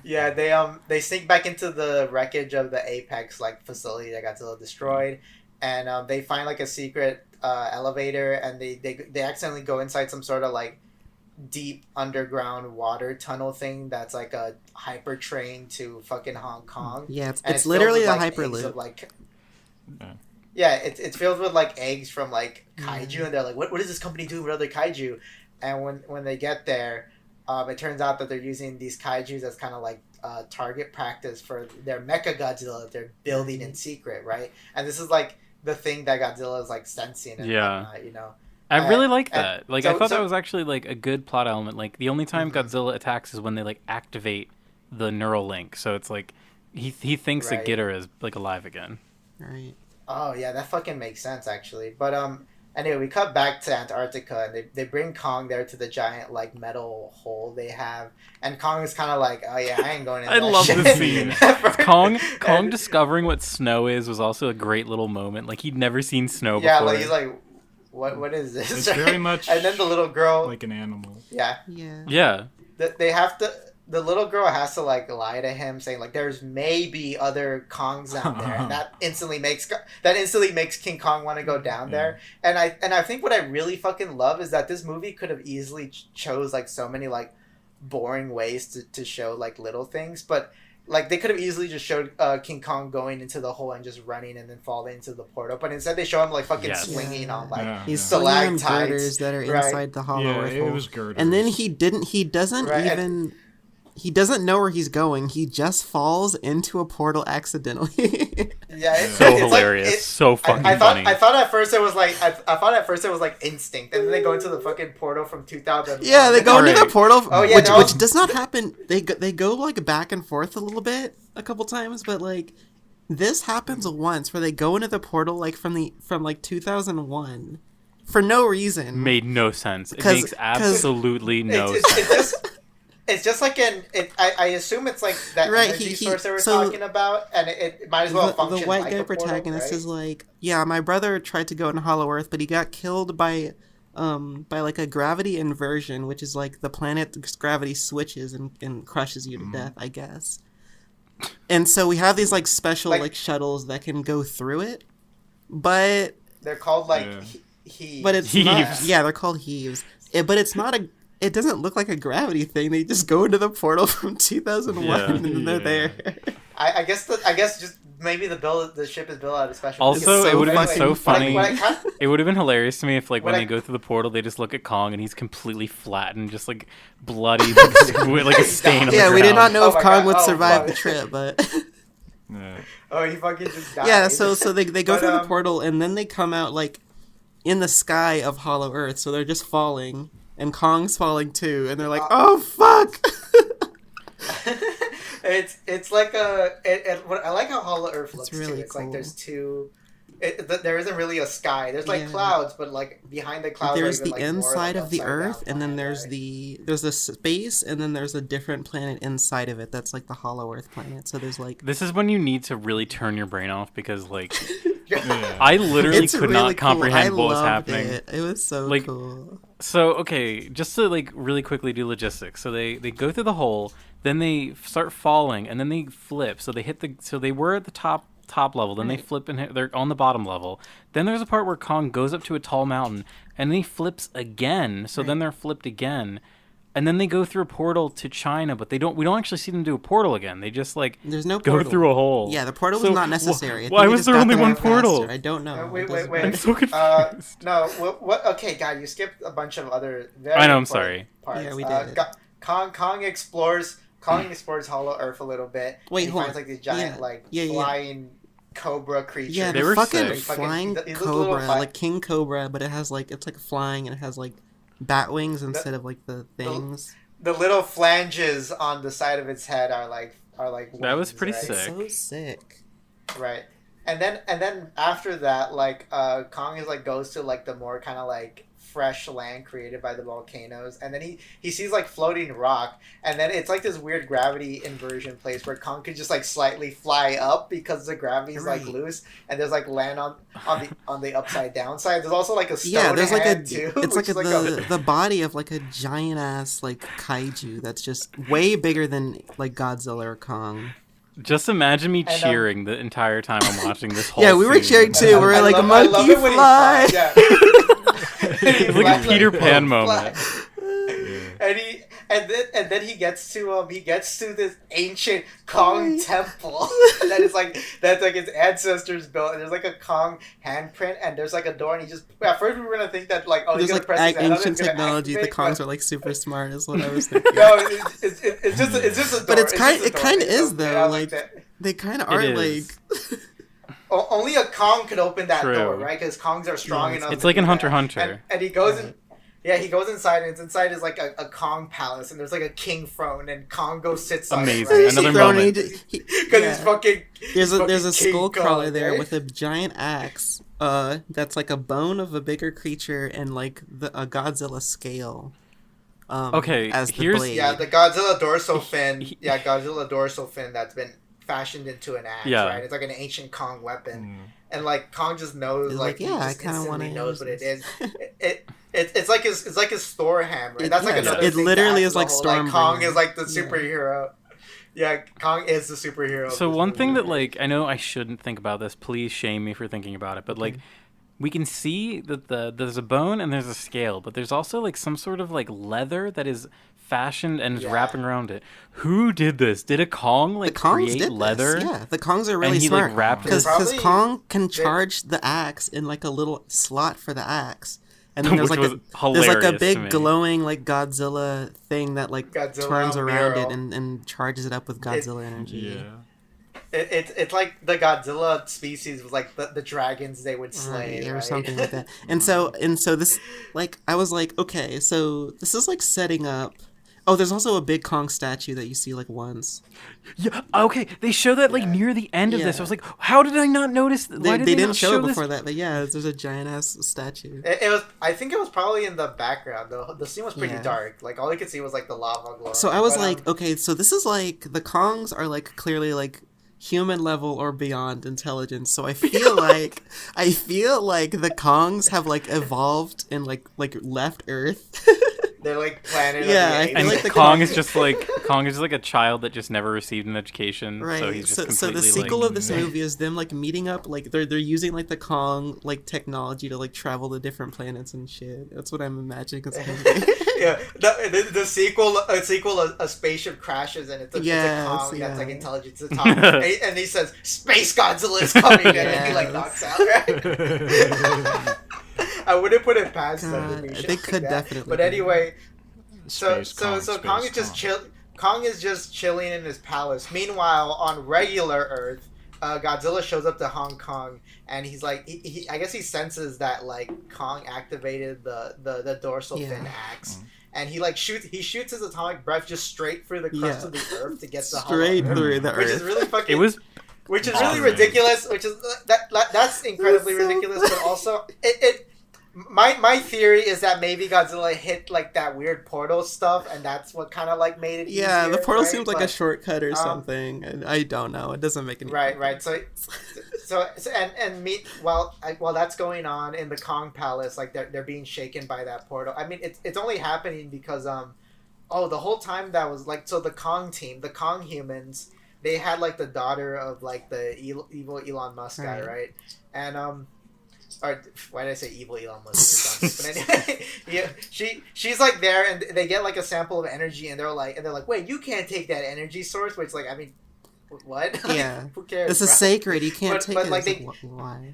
Speaker 3: Yeah, they sneak back into the wreckage of the Apex like facility that Godzilla destroyed, and they find like a secret elevator, and they accidentally go inside some sort of like deep underground water tunnel thing that's like a hyper train to fucking Hong Kong.
Speaker 6: Yeah, it's literally a hyperloop.
Speaker 3: It's filled with like eggs from like kaiju, and they're like, what is this company doing with other kaiju? And when they get there, it turns out that they're using these kaijus as kind of like target practice for their Mechagodzilla that they're building in secret, right? And this is like the thing that Godzilla is like sensing and whatnot, you know.
Speaker 5: I really like that. Like, I thought that was actually like a good plot element. Like, the only time Godzilla attacks is when they like activate the neural link. So it's like he thinks that Ghidorah is like alive again.
Speaker 6: Right.
Speaker 3: Oh yeah, that fucking makes sense actually. But anyway, we cut back to Antarctica, and they bring Kong there to the giant like metal hole they have, and Kong is kind of like, oh yeah, I ain't going in.
Speaker 5: I love this scene. Kong discovering what snow is was also a great little moment. Like he'd never seen snow before.
Speaker 3: Yeah, like he's like, what is this?
Speaker 4: It's very much.
Speaker 3: And then the little girl,
Speaker 4: like an animal.
Speaker 3: Yeah.
Speaker 6: Yeah.
Speaker 5: Yeah.
Speaker 3: They have to. the little girl has to like lie to him, saying like there's maybe other Kongs out there, and that instantly makes King Kong want to go down there. And I think what I really fucking love is that this movie could have easily chose like so many like boring ways to show like little things, but like they could have easily just showed King Kong going into the hole and just running and then falling into the portal, but instead they show him like fucking swinging on like
Speaker 6: he's swinging on
Speaker 3: stalactites
Speaker 6: girders that are inside the hollow earth
Speaker 4: it
Speaker 6: hole.
Speaker 4: was girders.
Speaker 6: And then he doesn't even he doesn't know where he's going. He just falls into a portal accidentally.
Speaker 5: So hilarious, so fucking funny.
Speaker 3: I thought at first it was like instinct, and then they go into the fucking portal from 2000.
Speaker 6: Yeah, they go into the portal, which does not happen. They go like back and forth a little bit a couple times, but like this happens once where they go into the portal like from like 2001 for no reason.
Speaker 5: Made no sense. It makes absolutely no sense.
Speaker 3: It's just like I assume it's like that energy source they were talking about, and it might as well function.
Speaker 6: The white
Speaker 3: like
Speaker 6: guy
Speaker 3: a portal,
Speaker 6: protagonist
Speaker 3: right?
Speaker 6: is like, yeah, my brother tried to go in Hollow Earth, but he got killed by like a gravity inversion, which is like the planet's gravity switches and crushes you to death, I guess. And so we have these like special like shuttles that can go through it, but
Speaker 3: they're called like heaves.
Speaker 6: But it's not. Yeah, they're called heaves. But it's not a. It doesn't look like a gravity thing. They just go into the portal from 2001 and then they're there.
Speaker 3: I guess just maybe the ship is built out of special.
Speaker 5: Also,
Speaker 6: so
Speaker 5: it would have been so funny.
Speaker 3: It
Speaker 5: It would have been hilarious to me if, like, when they go through the portal, they just look at Kong and he's completely flattened, just like bloody, with like a stain on the ground.
Speaker 6: We did not know if Kong would survive the trip, but.
Speaker 3: He fucking just died.
Speaker 6: Yeah, so they go through the portal and then they come out like in the sky of Hollow Earth, so they're just falling. And Kong's falling too, and they're like, "Oh fuck!"
Speaker 3: It's like I like how Hollow Earth looks
Speaker 6: really
Speaker 3: too. It's
Speaker 6: cool.
Speaker 3: like there's two. There isn't really a sky. There's like clouds, but like behind the clouds,
Speaker 6: there's
Speaker 3: the
Speaker 6: inside of the Earth,
Speaker 3: down
Speaker 6: and then
Speaker 3: planet,
Speaker 6: there's a space, and then there's a different planet inside of it. That's like the Hollow Earth planet. So there's like
Speaker 5: this is when you need to really turn your brain off because like I literally could not comprehend what was happening.
Speaker 6: It was so cool.
Speaker 5: So, okay, just to, like, really quickly do logistics. So they go through the hole, then they start falling, and then they flip. So they were at the top level, then they flip, and they're on the bottom level. Then there's a part where Kong goes up to a tall mountain, and then he flips again. So then they're flipped again. And then they go through a portal to China, but we don't actually see them do a portal again. They just, like,
Speaker 6: there's no
Speaker 5: go
Speaker 6: portal.
Speaker 5: through a hole.
Speaker 6: Yeah, the portal was not necessary.
Speaker 5: Why was there only one portal?
Speaker 6: Faster. I don't know.
Speaker 3: Wait.
Speaker 5: I'm so confused.
Speaker 3: No, what? Okay, God, you skipped a bunch of other.
Speaker 5: I know. I'm sorry.
Speaker 3: Parts.
Speaker 6: Yeah, we did.
Speaker 3: Kong explores Hollow Earth a little bit.
Speaker 6: Wait,
Speaker 3: he finds like these giant flying cobra creatures.
Speaker 6: Yeah,
Speaker 5: they
Speaker 6: the
Speaker 5: were
Speaker 6: fucking
Speaker 5: sick.
Speaker 6: flying cobra, like King Cobra, but it's like flying and it has like bat wings instead of like the things.
Speaker 3: The little flanges on the side of its head are like wings,
Speaker 5: that was pretty
Speaker 3: right?
Speaker 5: sick.
Speaker 6: So sick.
Speaker 3: Right. And then after that, like Kong is like goes to like the more kind of like fresh land created by the volcanoes, and then he sees like floating rock, and then it's like this weird gravity inversion place where Kong could just like slightly fly up because the gravity is like loose, and there's like land on the upside down side. There's also like a stone
Speaker 6: there's like
Speaker 3: hand too.
Speaker 6: It's like the body of like a giant ass like kaiju that's just way bigger than like Godzilla or Kong.
Speaker 5: Just imagine me cheering the entire time I'm watching this whole
Speaker 6: Yeah, we were
Speaker 5: scene.
Speaker 6: cheering too. We were like, monkey fly!
Speaker 5: It's like a Peter Pan moment.
Speaker 3: And then he gets to this ancient Kong temple that's like his ancestors built, and there's like a Kong handprint, and there's like a door, and he just at first we were gonna think that like
Speaker 6: there's
Speaker 3: he's
Speaker 6: like
Speaker 3: press his hand on it,
Speaker 6: ancient
Speaker 3: it's gonna
Speaker 6: technology. The
Speaker 3: activate,
Speaker 6: Kongs
Speaker 3: but...
Speaker 6: are like super smart, is what I was thinking.
Speaker 3: No, it's just a door.
Speaker 6: But it kind of is
Speaker 3: so
Speaker 6: though. Like they kind of are like.
Speaker 3: Only a Kong could open that
Speaker 5: True.
Speaker 3: door, right? Because Kongs are strong enough.
Speaker 5: It's like in Hunter x
Speaker 3: that.
Speaker 5: Hunter.
Speaker 3: And he goes in. Yeah, he goes inside, and inside is like a Kong palace, and there's like a king throne, and Kong goes sits on
Speaker 5: Amazing.
Speaker 3: it. Right?
Speaker 5: Another moment.
Speaker 3: Because he's fucking.
Speaker 6: There's a
Speaker 3: King
Speaker 6: skull crawler
Speaker 3: Kong,
Speaker 6: there
Speaker 3: right?
Speaker 6: with a giant axe. That's like a bone of a bigger creature and like a Godzilla scale.
Speaker 5: Okay,
Speaker 6: as the
Speaker 5: here's
Speaker 6: blade.
Speaker 3: Yeah, the Godzilla dorsal fin. Yeah, Godzilla dorsal fin that's been fashioned into an axe.
Speaker 5: Yeah.
Speaker 3: Right? It's like an ancient Kong weapon, and like Kong just knows,
Speaker 6: He's
Speaker 3: like
Speaker 6: like, yeah,
Speaker 3: he
Speaker 6: I
Speaker 3: just
Speaker 6: kind of want
Speaker 3: instantly
Speaker 6: to
Speaker 3: knows what it is. It's like his Thor hammer. That's like another
Speaker 6: it
Speaker 3: thing
Speaker 6: literally
Speaker 3: to
Speaker 6: is like
Speaker 3: whole,
Speaker 6: Stormbreaker.
Speaker 3: Kong is like the superhero. Yeah, Kong is the superhero.
Speaker 5: So one thing that, like, I know I shouldn't think about this. Please shame me for thinking about it. But, like, we can see that there's a bone and there's a scale. But there's also, like, some sort of, like, leather that is fashioned and is wrapping around it. Who did this? Did a Kong, like, create leather?
Speaker 6: This. Yeah, the Kongs are really
Speaker 5: and he,
Speaker 6: smart.
Speaker 5: Like, wrapped
Speaker 6: Because Kong can charge the axe in, like, a little slot for the axe. And then there's like a big glowing like Godzilla thing that like turns around it and charges it up with Godzilla energy.
Speaker 3: Yeah. It's like the Godzilla species was like the dragons they would slay,
Speaker 6: or something like that. And so this, like, I was like, okay, so this is like setting up. Oh, there's also a big Kong statue that you see like once.
Speaker 5: Yeah. Okay, they show that like near the end of this. I was like, how did I not notice? Why did they
Speaker 6: didn't
Speaker 5: not
Speaker 6: show it
Speaker 5: this?
Speaker 6: before that? But yeah, there's a giant ass statue.
Speaker 3: It was. I think it was probably in the background though. The scene was pretty dark. Like all you could see was like the lava glow.
Speaker 6: So I was like, okay, so this is like the Kongs are like clearly like human level or beyond intelligence. So I feel like the Kongs have like evolved and like left Earth.
Speaker 3: They're like planet.
Speaker 6: Yeah,
Speaker 3: I
Speaker 5: and
Speaker 3: like
Speaker 5: the Kong is just like a child that just never received an education.
Speaker 6: Right.
Speaker 5: So he's just
Speaker 6: so the sequel of this movie is them like meeting up. Like they're using like the Kong like technology to like travel to different planets and shit. That's what I'm imagining it's gonna be.
Speaker 3: Yeah, the sequel, a spaceship crashes and it's a Kong that's like intelligent to talk, and he says, "Space Godzilla is coming," and then he like knocks out. Right? I wouldn't put it past them.
Speaker 6: They could definitely.
Speaker 3: But anyway, so
Speaker 4: Kong
Speaker 3: Kong is just chilling in his palace. Meanwhile, on regular Earth, Godzilla shows up to Hong Kong, and he's like, I guess he senses that like Kong activated the dorsal fin axe, and he shoots his atomic breath just straight through the crust of the Earth to get the
Speaker 6: straight through the Earth,
Speaker 3: which is really fucking. Which is
Speaker 5: awesome.
Speaker 3: really ridiculous. Which is that's incredibly ridiculous, but also it. My theory is that maybe Godzilla hit like that weird portal stuff, and that's what kind of like made it.
Speaker 6: Yeah,
Speaker 3: easier,
Speaker 6: the portal
Speaker 3: right?
Speaker 6: seems like a shortcut or something, and I don't know. It doesn't make any.
Speaker 3: Right. So while that's going on in the Kong Palace, like they're being shaken by that portal. I mean, it's only happening because the whole time that was like the Kong team, the Kong humans, they had like the daughter of like the evil Elon Musk guy, right? And or why did I say evil Elon Musk? But anyway, she's like there, and they get like a sample of energy, and they're like, wait, you can't take that energy source, which like, I mean, what?
Speaker 6: Yeah,
Speaker 3: who cares?
Speaker 6: This is sacred. You can't take it.
Speaker 3: Like
Speaker 6: why?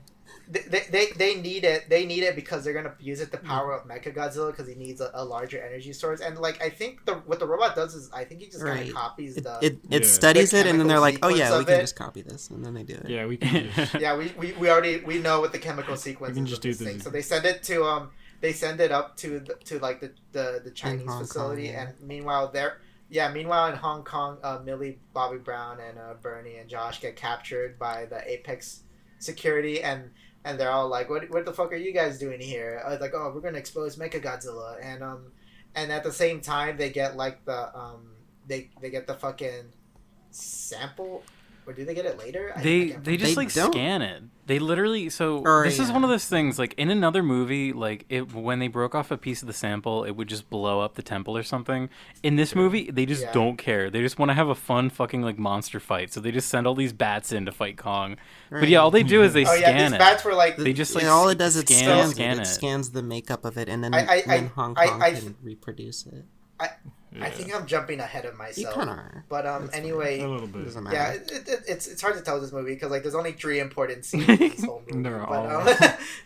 Speaker 3: They need it. They need it because they're gonna use it to power up Mechagodzilla because he needs a larger energy source. And like I think what the robot does is I think he just kind of copies
Speaker 6: it studies it, and then they're like, oh yeah, we can just copy this, and then they do it.
Speaker 4: Yeah, we can.
Speaker 3: Yeah, we already know what the chemical sequence is. We can just do this. So they send it to up to the Chinese facility, and meanwhile in Hong Kong, Millie Bobby Brown and Bernie and Josh get captured by the Apex security, and they're all like, what the fuck are you guys doing here? Like, oh, we're gonna expose Mechagodzilla, and at the same time they get like the they get the fucking sample. Or do they get it later?
Speaker 5: They just scan it. They literally this is one of those things like in another movie like when they broke off a piece of the sample it would just blow up the temple or something. In this movie they just don't care. They just want to have a fun fucking like monster fight. So they just send all these bats in to fight Kong. Right. But yeah, all they do is they scan
Speaker 3: these bats were like
Speaker 5: they just like
Speaker 6: all it does is
Speaker 5: scan
Speaker 6: it scans the makeup of it, and then Hong Kong can reproduce it.
Speaker 3: I think I'm jumping ahead of myself.
Speaker 6: You kind of are.
Speaker 3: But anyway,
Speaker 4: a little bit.
Speaker 3: Yeah, it's hard to tell this movie because like there's only 3 important scenes in this whole movie.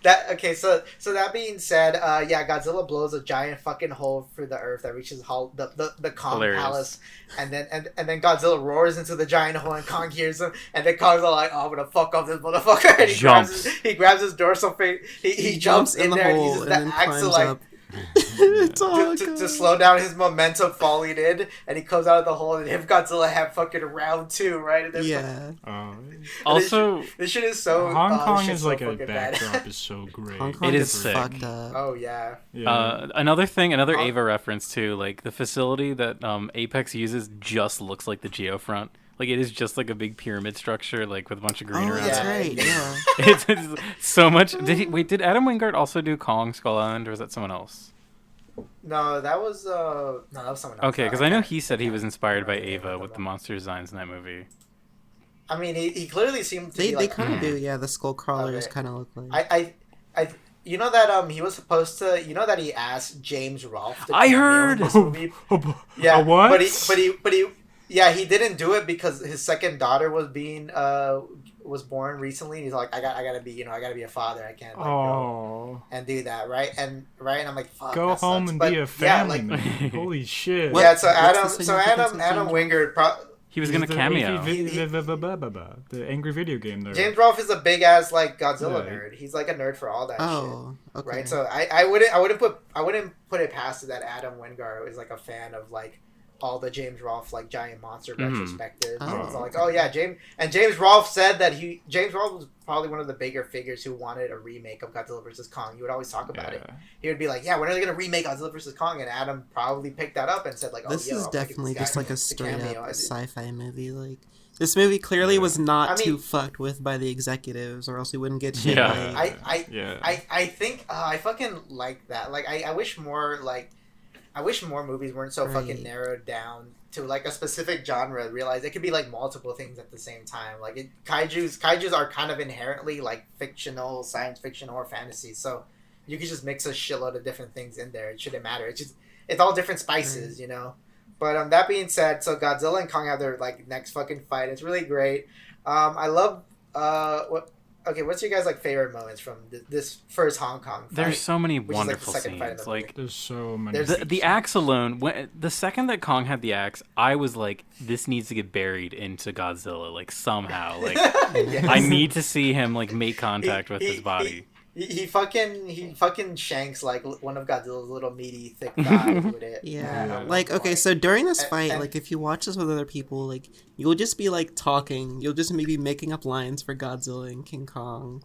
Speaker 3: So that being said, Godzilla blows a giant fucking hole through the earth that reaches the Kong Palace, and then Godzilla roars into the giant hole, and Kong hears him, and then Kong's all like, "Oh, I'm gonna fuck up this motherfucker," and he grabs his dorsal fin, he jumps in there and uses the axe to like. To slow down his momentum falling in, and he comes out of the hole, and him Godzilla have fucking round 2, right? And
Speaker 5: also,
Speaker 3: this shit is so
Speaker 4: Hong Kong is
Speaker 3: so
Speaker 4: like a
Speaker 3: backdrop
Speaker 4: bad. Is so great.
Speaker 6: Hong Kong
Speaker 5: it is sick.
Speaker 6: Fucked up.
Speaker 3: Oh yeah.
Speaker 5: Another Ava reference too, like the facility that Apex uses just looks like the Geofront. Like it is just like a big pyramid structure, like with a bunch of green around
Speaker 6: that's
Speaker 5: it.
Speaker 6: right. Yeah.
Speaker 5: It's so much. Did Adam Wingard also do Kong Skull Island, or was that someone else?
Speaker 3: No, that was someone else.
Speaker 5: Okay, because I know he said he was inspired by Ava with the monster designs in that movie.
Speaker 3: I mean, he clearly seemed to be
Speaker 6: They
Speaker 3: like...
Speaker 6: kind of do, yeah. The skull crawlers kind of look like...
Speaker 3: I you know that he was supposed to, you know that he asked James Rolfe to
Speaker 5: I
Speaker 3: cameo
Speaker 5: heard!
Speaker 3: in this movie? Yeah,
Speaker 4: what?
Speaker 3: But he yeah, he didn't do it because his second daughter was born recently, and he's like, I gotta be a father. I can't go and do that, right? And I'm like, fuck,
Speaker 4: go home
Speaker 3: sucks.
Speaker 4: and
Speaker 3: But,
Speaker 4: be a family
Speaker 3: yeah,
Speaker 4: man. Holy shit.
Speaker 3: Yeah, so
Speaker 6: What's
Speaker 3: Adam Wingard
Speaker 5: He was gonna cameo.
Speaker 4: The angry video game there.
Speaker 3: James Rolfe is a big ass like Godzilla nerd. He's like a nerd for all that shit.
Speaker 6: Okay.
Speaker 3: Right? So I wouldn't put it past it that Adam Wingard is like a fan of like all the James Rolfe like giant monster retrospectives.
Speaker 6: Oh.
Speaker 3: It's like, oh yeah, James Rolfe said that James Rolfe was probably one of the bigger figures who wanted a remake of Godzilla vs. Kong. He would always talk about it. He would be like, yeah, when are they gonna remake Godzilla vs. Kong? And Adam probably picked that up and said like, oh,
Speaker 6: This is
Speaker 3: I'll
Speaker 6: definitely
Speaker 3: make this
Speaker 6: just
Speaker 3: guy
Speaker 6: like a straight
Speaker 3: cameo.
Speaker 6: up sci-fi movie. Like this movie clearly was not
Speaker 3: I mean-
Speaker 6: too fucked with by the executives, or else we wouldn't get shit.
Speaker 5: Yeah.
Speaker 6: Like,
Speaker 3: I think I fucking like that. Like I wish more movies weren't so fucking narrowed down to like a specific genre. Realize it could be like multiple things at the same time. Like kaijus are kind of inherently like fictional, science fiction or fantasy. So you could just mix a shitload of different things in there. It shouldn't matter. It's all different spices, you know. But that being said, so Godzilla and Kong have their like next fucking fight. It's really great. I love what's your guys like favorite moments from this first Hong Kong fight?
Speaker 5: There's so many
Speaker 3: which is, like, the
Speaker 5: wonderful
Speaker 3: second fight in
Speaker 5: scenes.
Speaker 3: the
Speaker 5: Like
Speaker 4: There's so many.
Speaker 5: the axe alone. The second that Kong had the axe, I was like, this needs to get buried into Godzilla, like somehow. Like
Speaker 3: Yes.
Speaker 5: I need to see him like make contact with his body.
Speaker 3: He fucking shanks like one of Godzilla's little meaty thick thighs with it.
Speaker 6: yeah. Like okay, so during this fight, like if you watch this with other people, like you'll just be like talking. You'll just maybe making up lines for Godzilla and King Kong,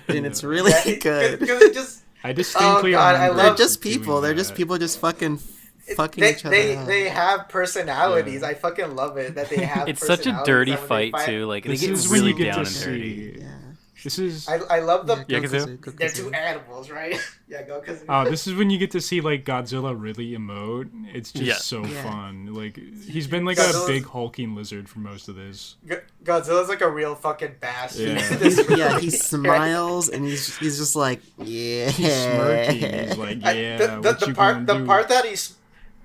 Speaker 6: and it's really good.
Speaker 3: Because it just
Speaker 4: I distinctly remember
Speaker 6: They're just
Speaker 4: doing
Speaker 6: people. They're
Speaker 4: that.
Speaker 6: just people just fucking fucking
Speaker 3: they,
Speaker 6: each other up.
Speaker 3: they have personalities.
Speaker 4: Yeah.
Speaker 3: I fucking love it that they have.
Speaker 5: It's such a
Speaker 3: personalities
Speaker 5: dirty
Speaker 3: that when they
Speaker 5: fight too. Like
Speaker 4: This
Speaker 5: they get
Speaker 4: is when
Speaker 5: really
Speaker 4: you get
Speaker 5: down
Speaker 4: to
Speaker 5: and dirty.
Speaker 4: see.
Speaker 6: Yeah.
Speaker 4: This is.
Speaker 3: I love them.
Speaker 5: Yeah,
Speaker 6: Go
Speaker 5: Kazoo.
Speaker 6: Go
Speaker 3: They're
Speaker 6: Kazoo.
Speaker 3: two animals, right? Yeah, go Kazoo.
Speaker 4: Oh, this is when you get to see like Godzilla really emote. It's just
Speaker 5: Yeah.
Speaker 4: so
Speaker 6: Yeah.
Speaker 4: fun. Like he's been like
Speaker 3: Godzilla's-
Speaker 4: a big hulking lizard for most of this.
Speaker 3: Godzilla's like a real fucking bastard.
Speaker 4: Yeah.
Speaker 6: Yeah, he smiles and he's just like, yeah.
Speaker 4: He's smirky. He's like, yeah. what you gonna
Speaker 3: The
Speaker 4: do?
Speaker 3: part that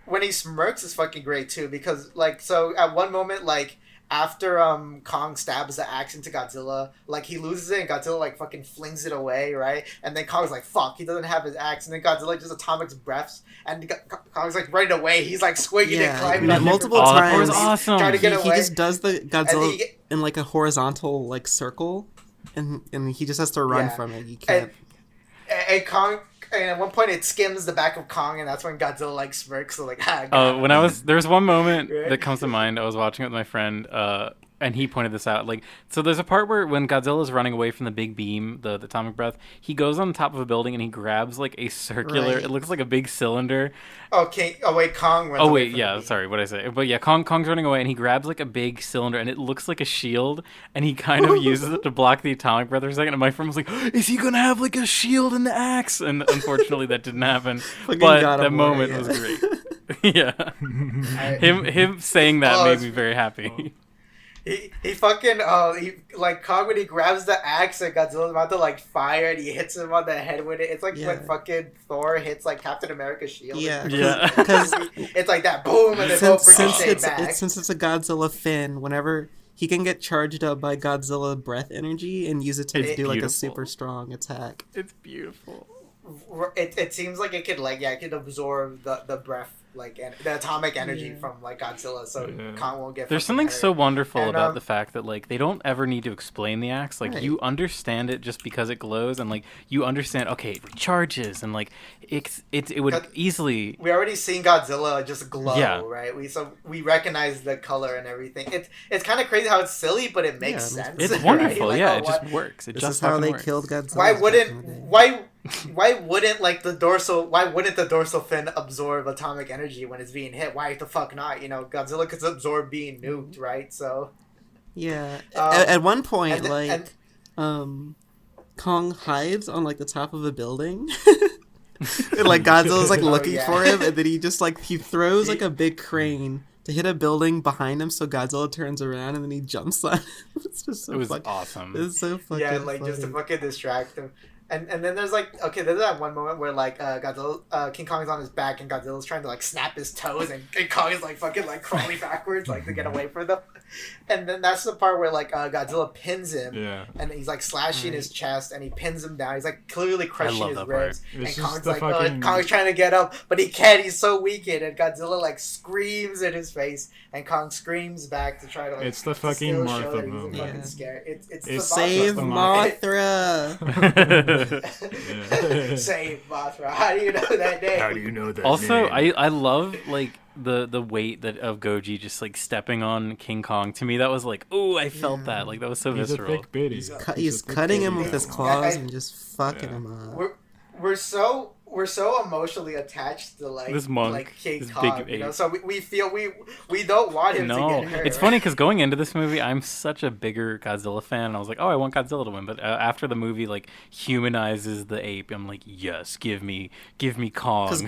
Speaker 3: when he smirks is fucking great too, because like so at one moment like after Kong stabs the axe into Godzilla, like he loses it and Godzilla like fucking flings it away, right? And then Kong's like, fuck, he doesn't have his axe, and then Godzilla just atomics breaths and Kong's like running away. He's like swinging and
Speaker 6: Yeah,
Speaker 3: climbing
Speaker 6: yeah,
Speaker 3: on
Speaker 6: multiple
Speaker 3: different-
Speaker 5: Oh, that was
Speaker 6: times.
Speaker 5: awesome.
Speaker 3: Trying to get
Speaker 6: He
Speaker 3: away.
Speaker 6: just does the Godzilla
Speaker 3: he get-
Speaker 6: in like a horizontal like circle, and he just has to run
Speaker 3: Yeah.
Speaker 6: from it. You can't.
Speaker 3: And Kong, and at one point it skims the back of Kong, and that's when Godzilla like smirks. So like, ah,
Speaker 5: Oh, when there was one moment
Speaker 3: Right?
Speaker 5: that comes to mind. I was watching it with my friend, and he pointed this out. Like, so there's a part where when Godzilla's running away from the big beam, the atomic breath, he goes on top of a building and he grabs like a circular.
Speaker 6: Right.
Speaker 5: It looks like a big cylinder.
Speaker 3: okay. Oh wait, Kong runs
Speaker 5: Oh
Speaker 3: away
Speaker 5: wait,
Speaker 3: from
Speaker 5: yeah,
Speaker 3: the beam.
Speaker 5: sorry, what did I say? But yeah, Kong's running away and he grabs like a big cylinder and it looks like a shield and he kind of uses it to block the atomic breath for a second. And my friend was like, "Is he gonna have like a shield in the axe?" And unfortunately, that didn't happen.
Speaker 6: Fucking
Speaker 5: But
Speaker 6: God of
Speaker 5: that
Speaker 6: War,
Speaker 5: moment
Speaker 6: yeah.
Speaker 5: was great. Yeah, him saying that
Speaker 3: Oh,
Speaker 5: made
Speaker 3: it's-
Speaker 5: me very happy.
Speaker 3: He fucking he like Kong when he grabs the axe and Godzilla's about to like fire and he hits him on the head with it. It's like
Speaker 6: Yeah.
Speaker 3: when fucking Thor hits like Captain America's shield.
Speaker 6: Yeah,
Speaker 5: Yeah.
Speaker 6: because
Speaker 3: It's like that boom and then both
Speaker 6: since
Speaker 3: ricochet
Speaker 6: it's
Speaker 3: back.
Speaker 6: since it's a Godzilla fin, whenever he can get charged up by Godzilla breath energy and use it to
Speaker 5: It's
Speaker 6: do like a
Speaker 5: beautiful.
Speaker 6: super strong attack.
Speaker 5: It's beautiful.
Speaker 3: It seems like it could like it could absorb the breath like and the atomic energy from like Godzilla, so
Speaker 4: Yeah.
Speaker 3: Kong won't get.
Speaker 5: There's
Speaker 3: fucking
Speaker 5: something
Speaker 3: hurt.
Speaker 5: so wonderful
Speaker 3: And,
Speaker 5: about the fact that like they don't ever need to explain the axe. Like
Speaker 6: Right.
Speaker 5: you understand it just because it glows, and like you understand. Okay, it recharges, and like it would
Speaker 3: Got-
Speaker 5: easily.
Speaker 3: We already seen Godzilla just glow,
Speaker 5: Yeah.
Speaker 3: right? We recognize the color and everything. It's kind of crazy how it's silly, but it makes
Speaker 6: Yeah,
Speaker 3: sense.
Speaker 5: It's
Speaker 3: right?
Speaker 5: wonderful.
Speaker 3: Like,
Speaker 5: yeah,
Speaker 3: oh,
Speaker 5: it just works. It
Speaker 6: This
Speaker 5: just
Speaker 6: is how
Speaker 5: fucking
Speaker 6: they
Speaker 5: works.
Speaker 6: killed Godzilla.
Speaker 3: Why wouldn't like the dorsal? Why wouldn't the dorsal fin absorb atomic energy when it's being hit? Why the fuck not? You know, Godzilla could absorb being nuked, right? So
Speaker 6: Yeah. At one point,
Speaker 3: and
Speaker 6: Kong hides on like the top of a building. And like Godzilla's like looking for him, and then he just like he throws like a big crane to hit a building behind him, so Godzilla turns around and then he jumps on him. It's just so
Speaker 5: awesome.
Speaker 6: It's so fucking funny.
Speaker 3: just to fucking distract him. And then there's like, okay, there's that one moment where like Godzilla, King Kong is on his back and Godzilla's trying to like snap his toes and Kong is like fucking like crawling backwards like to get away from them. And then that's the part where like Godzilla pins him and he's like slashing his chest and he pins him down. He's like clearly crushing his ribs. And Kong's like, Kong's trying to get up, but he can't. He's so weakened. And Godzilla like screams in his face and Kong screams back to try to like.
Speaker 4: It's the fucking Martha moment.
Speaker 3: Fucking scared. It's the
Speaker 6: Save Mothra.
Speaker 3: Save Mothra. How do you know that name?
Speaker 4: How do you know that
Speaker 5: Also,
Speaker 4: name?
Speaker 5: I love like the weight of Goji just like stepping on King Kong. To me, that was like, oh, I felt that. Like that was so
Speaker 4: He's
Speaker 5: visceral.
Speaker 4: a thick bitty.
Speaker 6: He's cutting him with his claws and just fucking him up.
Speaker 3: We're so emotionally attached to like
Speaker 5: this monk,
Speaker 3: like King
Speaker 5: this
Speaker 3: Kong,
Speaker 5: big
Speaker 3: you know?
Speaker 5: ape.
Speaker 3: So we feel we don't want him to get hurt.
Speaker 5: It's funny because going into this movie, I'm such a bigger Godzilla fan. And I was like, oh, I want Godzilla to win. But after the movie like humanizes the ape, I'm like, yes, give me Kong.
Speaker 6: Because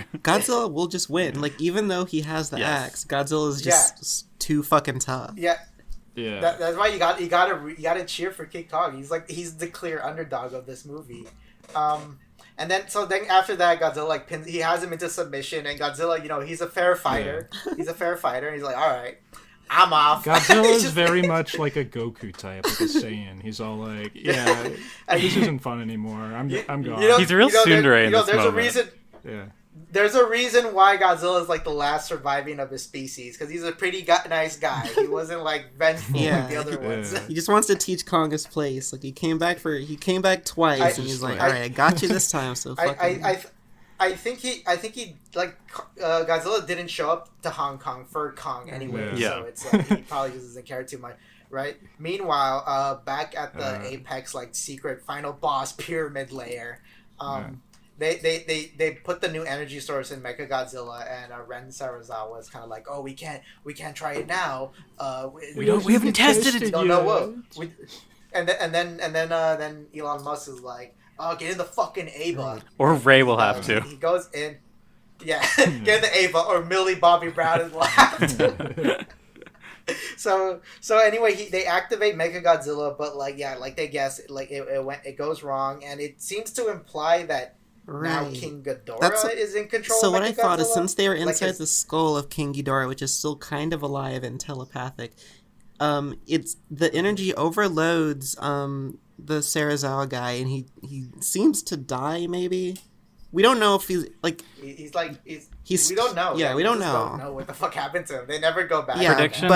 Speaker 6: Godzilla will just win. Like even though he has the axe, Godzilla is just too fucking tough.
Speaker 3: Yeah.
Speaker 4: Yeah.
Speaker 3: That's why you gotta cheer for King Kong. He's the clear underdog of this movie. And then after that, Godzilla like pins. He has him into submission, and Godzilla, you know, he's a fair fighter. Yeah. He's a fair fighter. And he's like, all right, I'm off.
Speaker 4: Godzilla is very much like a Goku type, like a Saiyan. He's all like, yeah, this isn't fun anymore. I'm gone.
Speaker 5: He's a real tsundere in this
Speaker 3: there's
Speaker 5: moment.
Speaker 3: A reason.
Speaker 4: Yeah.
Speaker 3: There's a reason why Godzilla is like the last surviving of his species, because he's a pretty nice guy. He wasn't like vengeful like the other ones.
Speaker 6: He just wants to teach Kong his place. Like he came back twice, and he's like, all right, I got you this time. So
Speaker 3: I think he like Godzilla didn't show up to Hong Kong for Kong anyway, so it's like he probably just doesn't care too much, right? Meanwhile, back at the Apex like secret final boss pyramid layer, They put the new energy source in Mechagodzilla, and Ren Sarazawa was kind of like, oh, we can't try it now.
Speaker 4: We haven't tested it yet.
Speaker 3: Then Elon Musk is like, oh, get in the fucking Ava.
Speaker 5: Or Ray will have to.
Speaker 3: He goes in, get in the Ava, or Millie Bobby Brown will have to. So anyway, they activate Mechagodzilla, but like they guess like it goes wrong, and it seems to imply that. Right. Now King Ghidorah is in control.
Speaker 6: So
Speaker 3: of
Speaker 6: what I thought is,
Speaker 3: Godzilla,
Speaker 6: since they were inside the skull of King Ghidorah, which is still kind of alive and telepathic, it's the energy overloads the Sarazawa guy, and he seems to die. Maybe we don't know if he's like we don't know.
Speaker 3: Yeah,
Speaker 6: we don't
Speaker 3: know what the fuck happened to him. They never go back.
Speaker 6: Yeah,
Speaker 5: prediction.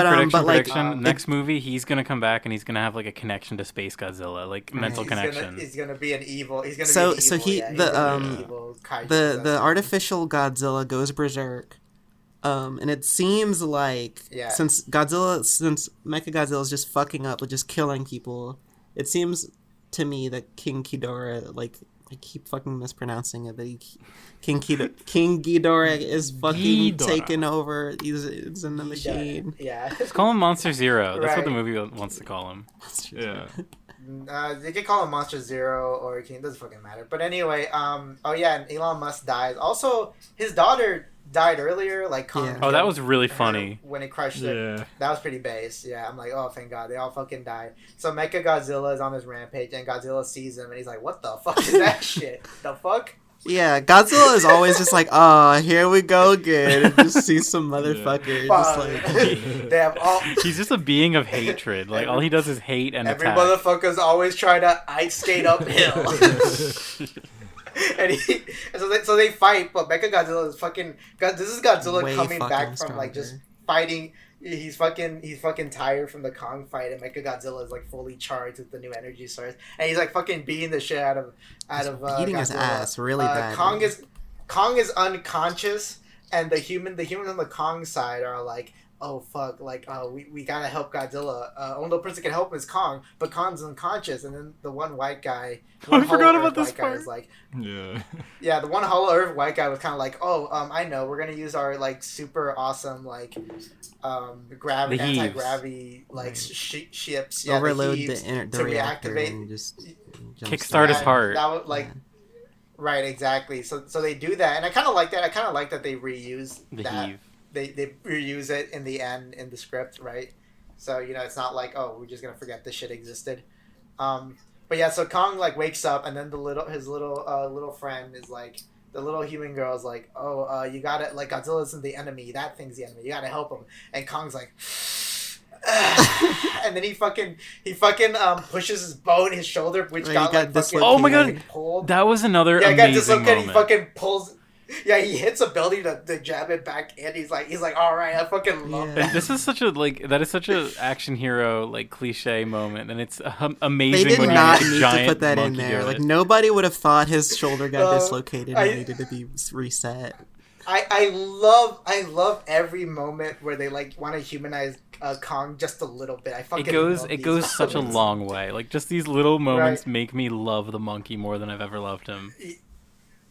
Speaker 5: Next movie, he's gonna come back and he's gonna have like a connection to Space Godzilla, like mental connection.
Speaker 3: He's gonna be an evil. He's gonna
Speaker 6: the artificial Godzilla goes berserk. And it seems like since Mechagodzilla is just fucking up with just killing people, it seems to me that King Ghidorah, like I keep fucking mispronouncing it, but King Ghidorah is fucking taking over. He's in the machine.
Speaker 3: Yeah.
Speaker 5: Just call him Monster Zero. That's what the movie wants to call him.
Speaker 4: Yeah.
Speaker 3: They can call him Monster Zero or King. It doesn't fucking matter. But anyway, and Elon Musk dies. Also, his daughter died earlier. Like Kong.
Speaker 5: Oh, that was really funny.
Speaker 3: When it crushed it. That was pretty base. Yeah, I'm like, oh, thank God. They all fucking died. So Mechagodzilla is on his rampage, and Godzilla sees him, and he's like, what the fuck is that shit? The fuck?
Speaker 6: Yeah, Godzilla is always just like, oh, here we go again. And just see some motherfucker. Just like...
Speaker 3: they have all...
Speaker 5: He's just a being of hatred. Like, all he does is hate and
Speaker 3: every
Speaker 5: attack.
Speaker 3: Motherfucker's always trying to ice skate uphill. So they fight, but Mechagodzilla is fucking... This is Godzilla way coming back from, like, just fighting... He's fucking tired from the Kong fight, and Mechagodzilla is like fully charged with the new energy source, and he's like fucking beating the shit out of
Speaker 6: beating
Speaker 3: Godzilla.
Speaker 6: His ass really bad.
Speaker 3: Kong is unconscious, and the humans on the Kong side are like oh fuck, like we gotta help Godzilla. Only person can help him is Kong, but Kong's unconscious. And then the one white guy,
Speaker 5: I forgot about this part.
Speaker 3: Is like,
Speaker 4: yeah,
Speaker 3: the one Hollow Earth white guy was kind of like, I know, we're gonna use our like super awesome like anti-gravity like ships,
Speaker 6: overload
Speaker 3: the
Speaker 6: the reactor
Speaker 3: reactivate
Speaker 6: and just
Speaker 5: Kickstart his heart.
Speaker 3: That would like. Yeah. Right, exactly. So they do that, and I kind of like that. I kind of like that they reuse that. Heave. They reuse it in the end in the script, right? So it's not like, oh, we're just gonna forget this shit existed. But yeah, so Kong like wakes up, and then his little friend is like, the little human girl is like, oh, you gotta, like, Godzilla isn't the enemy, that thing's the enemy, you gotta help him. And Kong's like, and then he fucking pushes his bone, his shoulder, which got like fucking,
Speaker 5: oh my god, pulled. That was another amazing moment.
Speaker 3: He fucking pulls. Yeah, he hits a building to jab it back in. He's like, all right, I fucking love that.
Speaker 5: This is such a that is such a action hero like cliche moment, and it's amazing.
Speaker 6: They did
Speaker 5: when
Speaker 6: not
Speaker 5: you
Speaker 6: need to put that in there. Like nobody would have thought his shoulder got dislocated and needed to be reset.
Speaker 3: I love every moment where they like want to humanize Kong just a little bit.
Speaker 5: It goes such a long way. Like just these little moments make me love the monkey more than I've ever loved him.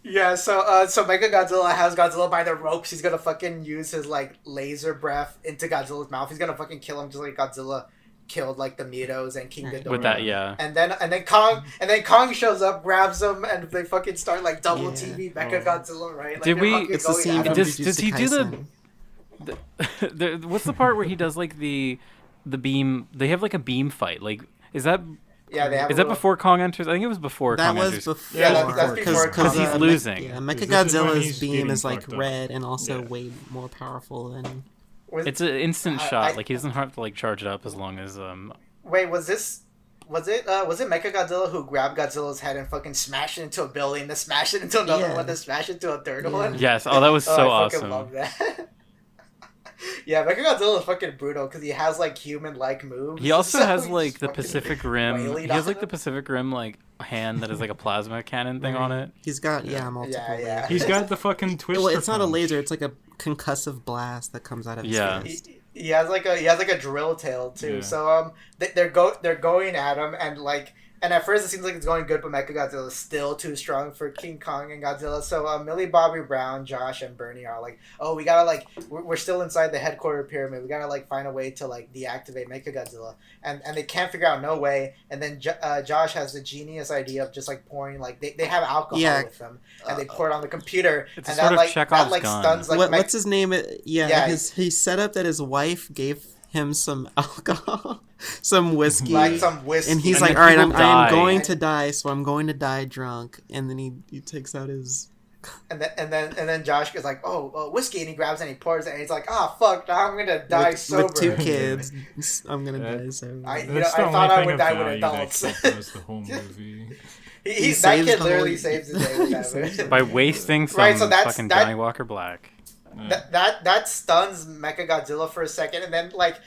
Speaker 3: Yeah, so Mechagodzilla has Godzilla by the ropes. He's gonna fucking use his like laser breath into Godzilla's mouth. He's gonna fucking kill him just like Godzilla killed like the Mitos and King Ghidorah.
Speaker 5: With that, yeah.
Speaker 3: And then Kong shows up, grabs him, and they fucking start like double TV Mechagodzilla, right? Like,
Speaker 5: did we?
Speaker 6: It's the scene from
Speaker 5: does he do the what's the part where he does like the beam? They have like a beam fight. Like, is that?
Speaker 3: Yeah, they have.
Speaker 5: Is that before Kong enters? I think it was before Kong enters.
Speaker 3: That's before
Speaker 5: because he's losing.
Speaker 6: Yeah, Mechagodzilla's beam is like red and also way more powerful than.
Speaker 5: It's an instant shot. Like he doesn't have to like charge it up as long as
Speaker 3: Wait, was it Mechagodzilla who grabbed Godzilla's head and fucking smashed it into a building, then smashed it into another one, then smashed it into a third one?
Speaker 5: Yes. Oh, that was so
Speaker 3: I
Speaker 5: awesome.
Speaker 3: fucking love that. Yeah, Mechagodzilla is fucking brutal because he has like human-like moves.
Speaker 5: He also has like the Pacific Rim. He has like the Pacific Rim like hand that is like a plasma cannon thing on it.
Speaker 6: He's got multiple.
Speaker 3: Yeah.
Speaker 4: He's got the fucking twister.
Speaker 6: Well, it's not a laser. It's like a concussive blast that comes out of his face.
Speaker 3: He has like a drill tail too. Yeah. So they're going at him and at first it seems like it's going good, but Mechagodzilla is still too strong for King Kong and Godzilla. So Millie Bobby Brown, Josh, and Bernie are like, oh, we gotta like we're still inside the headquarter pyramid. We gotta like find a way to like deactivate Mechagodzilla, and they can't figure out no way. And then Josh has the genius idea of just like pouring like they have alcohol with them, and they pour it on the computer, and that stuns like
Speaker 6: what's his name? He set up that his wife gave him some alcohol, some whiskey, and he's like, all right, I'm going to die, so I'm going to die drunk. And then he takes out his
Speaker 3: and then Josh is like, oh, whiskey, and he grabs it and he pours it, and he's like, oh fuck, now I'm gonna die sober
Speaker 6: with 2 kids. I'm gonna die sober.
Speaker 3: I thought I would die with adults.
Speaker 4: That's the whole movie.
Speaker 3: That kid literally saves the day with that
Speaker 5: by wasting some fucking Johnny Walker Black.
Speaker 3: That stuns Mechagodzilla for a second, and then like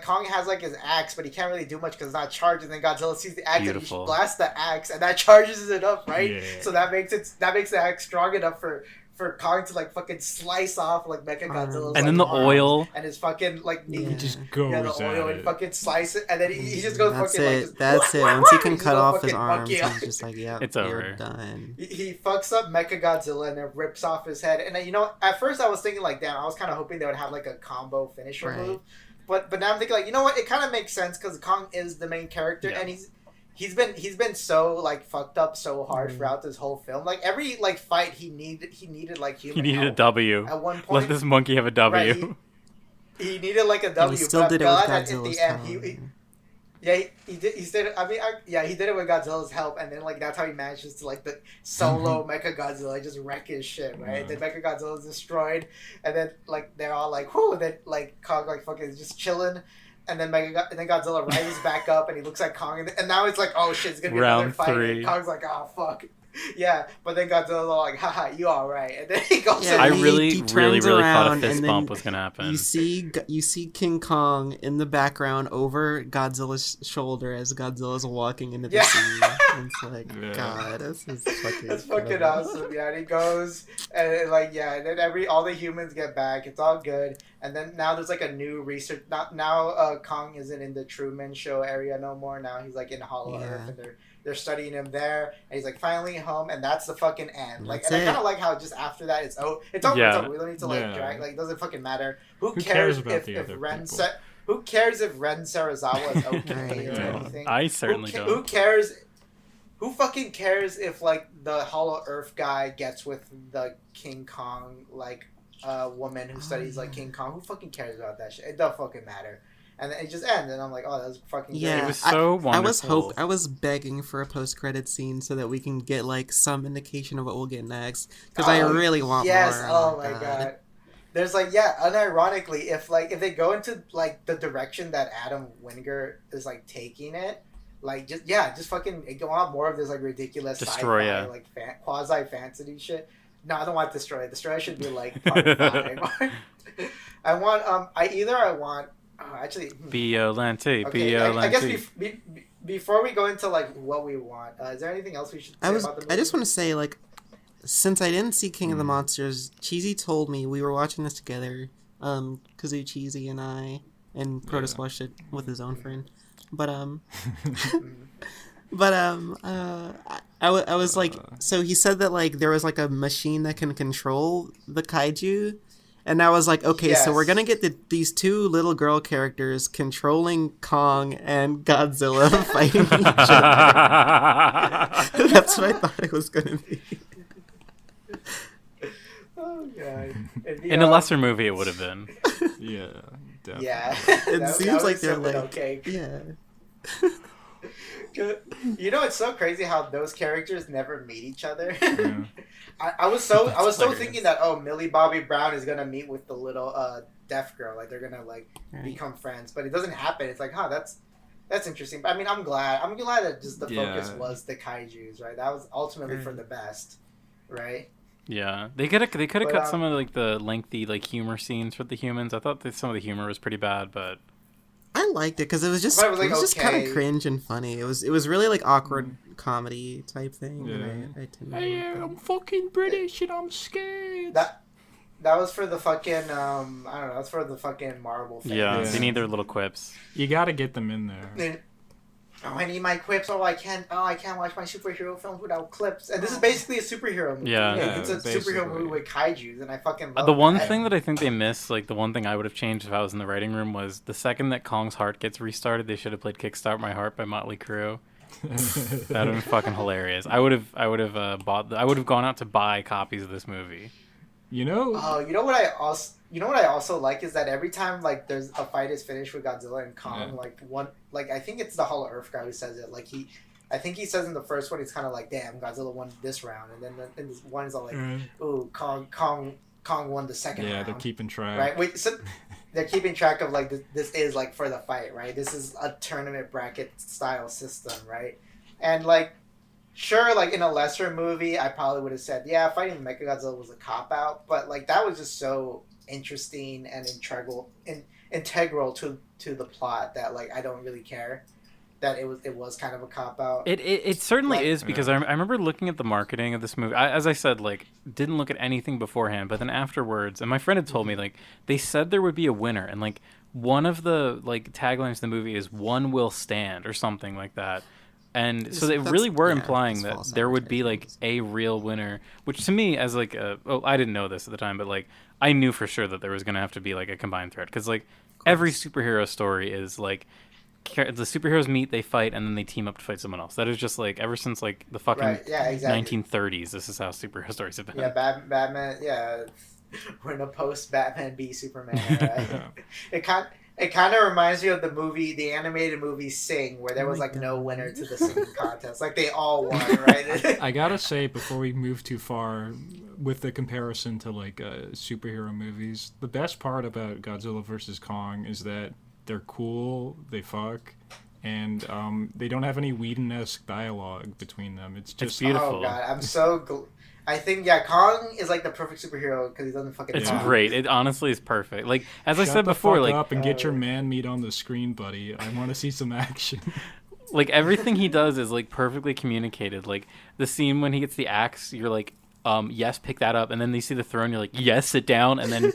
Speaker 3: Kong has like his axe, but he can't really do much because it's not charged. And then Godzilla sees the axe and he blasts the axe, and that charges it up, right? Yeah. So that makes the axe strong enough for Kong to like fucking slice off like Mechagodzilla's
Speaker 5: and then the oil
Speaker 3: and his fucking like knee.
Speaker 4: He just goes
Speaker 3: the oil and fucking slice it, and then he just goes
Speaker 6: that's
Speaker 3: fucking
Speaker 6: it. That's it. Once he can cut off his arms, he's just like, yeah,
Speaker 5: it's over.
Speaker 6: Done.
Speaker 3: He fucks up Mechagodzilla and then rips off his head. And then, at first I was thinking like, damn, I was kind of hoping they would have like a combo finisher move. But now I'm thinking like, you know what? It kind of makes sense because Kong is the main character, and he's been so like fucked up so hard throughout this whole film. Like every like fight he needed like human.
Speaker 5: He needed
Speaker 3: help.
Speaker 5: a W.
Speaker 3: At one point,
Speaker 5: let this monkey have a W.
Speaker 3: Right, he needed like a W.
Speaker 6: And he still did it with Godzilla's help.
Speaker 3: He did. He did it. I mean, he did it with Godzilla's help, and then like that's how he manages to like the solo Mechagodzilla just wreck his shit, right? Then Mechagodzilla is destroyed, and then like they're all like, whoo! Then like Kong like fucking is just chilling, and then Godzilla rises back up, and he looks at Kong, and now it's like, oh shit, it's gonna be
Speaker 5: round
Speaker 3: another fight.
Speaker 5: 3.
Speaker 3: And Kong's like, oh fuck. Yeah, but then Godzilla's all like, haha, you alright. And then he goes
Speaker 6: Yeah,
Speaker 5: I
Speaker 3: and
Speaker 5: really
Speaker 6: he
Speaker 5: thought
Speaker 6: turns
Speaker 5: a
Speaker 6: around
Speaker 5: fist
Speaker 6: and then
Speaker 5: bump was gonna happen.
Speaker 6: you see King Kong in the background over Godzilla's shoulder as Godzilla's walking into the scene. And it's like, God, this is fucking.
Speaker 3: That's fucking awesome. Yeah, and he goes and like and then all the humans get back. It's all good. And then now there's like a new research. Now Kong isn't in the Truman Show area no more. Now he's like in Hollow Earth, and they're studying him there. And he's like finally home, and that's the fucking end. Like, and I kind of like how just after that it's over. It's over.
Speaker 5: Yeah.
Speaker 3: It's over. We don't need to like drag. Like, it doesn't fucking matter. Who
Speaker 4: cares
Speaker 3: cares
Speaker 4: about
Speaker 3: if Who cares if Ren Sarazawa is okay or anything?
Speaker 5: I certainly don't.
Speaker 3: Who cares? Who fucking cares if like the Hollow Earth guy gets with the King Kong woman who studies like King Kong? Who fucking cares about that shit? It don't fucking matter. And then it just ends, and I'm like, oh, that was fucking great.
Speaker 5: It was so wonderful.
Speaker 6: I was begging for a post-credit scene so that we can get like some indication of what we'll get next, because I really want more.
Speaker 3: Yes, oh my god. There's like, unironically, if they go into like the direction that Adam Wingard is like taking it, like just fucking go on more of this like ridiculous sci-fi like quasi fantasy shit. No, I don't want Destroy. Destroy should be like part 5. I want actually
Speaker 5: Biolante,
Speaker 3: okay,
Speaker 5: Biolante.
Speaker 3: I guess before we go into like what we want, is there anything else we should say about the movie?
Speaker 6: I just want to say, like, since I didn't see King of the Monsters, Cheesy told me, we were watching this together, Kazoo, Cheesy, and I, and Protus watched it with his own friend. But I was like, so he said that like there was like a machine that can control the kaiju, and I was like, okay, so we're gonna get these two little girl characters controlling Kong and Godzilla fighting each other. That's what I thought it was gonna be.
Speaker 3: Oh god!
Speaker 5: In a lesser movie, it would have been.
Speaker 4: Yeah, definitely.
Speaker 3: Yeah,
Speaker 6: It seems like they're like,
Speaker 3: okay.
Speaker 6: Yeah.
Speaker 3: You know, it's so crazy how those characters never meet each other.
Speaker 4: Yeah.
Speaker 3: I was so thinking that Millie Bobby Brown is gonna meet with the little deaf girl, like they're gonna like become friends, but it doesn't happen. It's like, that's interesting. But I mean, I'm glad that just the focus was the kaijus, right? That was ultimately for the best, right?
Speaker 5: Yeah, they could have cut some of like the lengthy like humor scenes with the humans. I thought that some of the humor was pretty bad, but
Speaker 6: I liked it because it was just just kind of cringe and funny. It was really like awkward comedy type thing.
Speaker 4: Yeah. I'm fucking British and I'm scared.
Speaker 3: That was for the fucking I don't know. That's for the fucking Marvel fans.
Speaker 5: Yeah, they need their little quips.
Speaker 4: You got to get them in there.
Speaker 3: I need my quips. I can't watch my superhero films without clips. And this is basically a superhero movie.
Speaker 5: Yeah,
Speaker 3: it's a superhero movie with kaijus, and I fucking love
Speaker 5: the one thing that I think they missed, like the one thing I would have changed if I was in the writing room, was the second that Kong's heart gets restarted, they should have played "Kickstart My Heart" by Motley Crue. That would have been fucking hilarious. I would have gone out to buy copies of this movie.
Speaker 3: You know what I also like is that every time like there's a fight is finished with Godzilla and Kong, I think it's the Hollow Earth guy who says it. Like I think he says in the first one, he's kind of like, damn, Godzilla won this round, and then in this one is all like, ooh, Kong won the second round.
Speaker 4: Yeah, they're keeping track.
Speaker 3: Right? Wait, so they're keeping track of like this is like for the fight, right? This is a tournament bracket style system, right? And like. Sure, like in a lesser movie, I probably would have said, yeah, fighting Mechagodzilla was a cop-out, but like that was just so interesting and integral to the plot that like I don't really care that it was kind of a cop-out.
Speaker 5: It certainly is, because I remember looking at the marketing of this movie. As I said, like, didn't look at anything beforehand, but then afterwards, and my friend had told me, like, they said there would be a winner, and like one of the like taglines of the movie is "One will stand" or something like that. And so they really were implying that there would be like a real winner, which to me, as like I didn't know this at the time, but like I knew for sure that there was going to have to be like a combined thread, because like every superhero story is like the superheroes meet, they fight, and then they team up to fight someone else. That is just like ever since like the fucking 1930s. This is how superhero stories have been.
Speaker 3: Yeah, Batman. Yeah, we're in a post Batman v Superman era. It kind of reminds me of the animated movie Sing, where there was like no winner to the singing contest. Like they all won, right?
Speaker 4: I gotta say, before we move too far with the comparison to like superhero movies, the best part about Godzilla vs. Kong is that they're cool, they fuck, and they don't have any Whedon-esque dialogue between them. It's just
Speaker 5: beautiful.
Speaker 3: Oh god, I'm so. I think Kong is like the perfect superhero because he doesn't fucking.
Speaker 5: It's
Speaker 3: talk.
Speaker 5: great. It honestly is perfect. Like as I
Speaker 4: Shut
Speaker 5: said
Speaker 4: the
Speaker 5: before,
Speaker 4: fuck
Speaker 5: like
Speaker 4: up and get your man meat on the screen, buddy. I want to see some action.
Speaker 5: like everything he does is like perfectly communicated. Like the scene when he gets the axe, you're like, yes, pick that up, and then you see the throne, you're like, yes, sit down, and then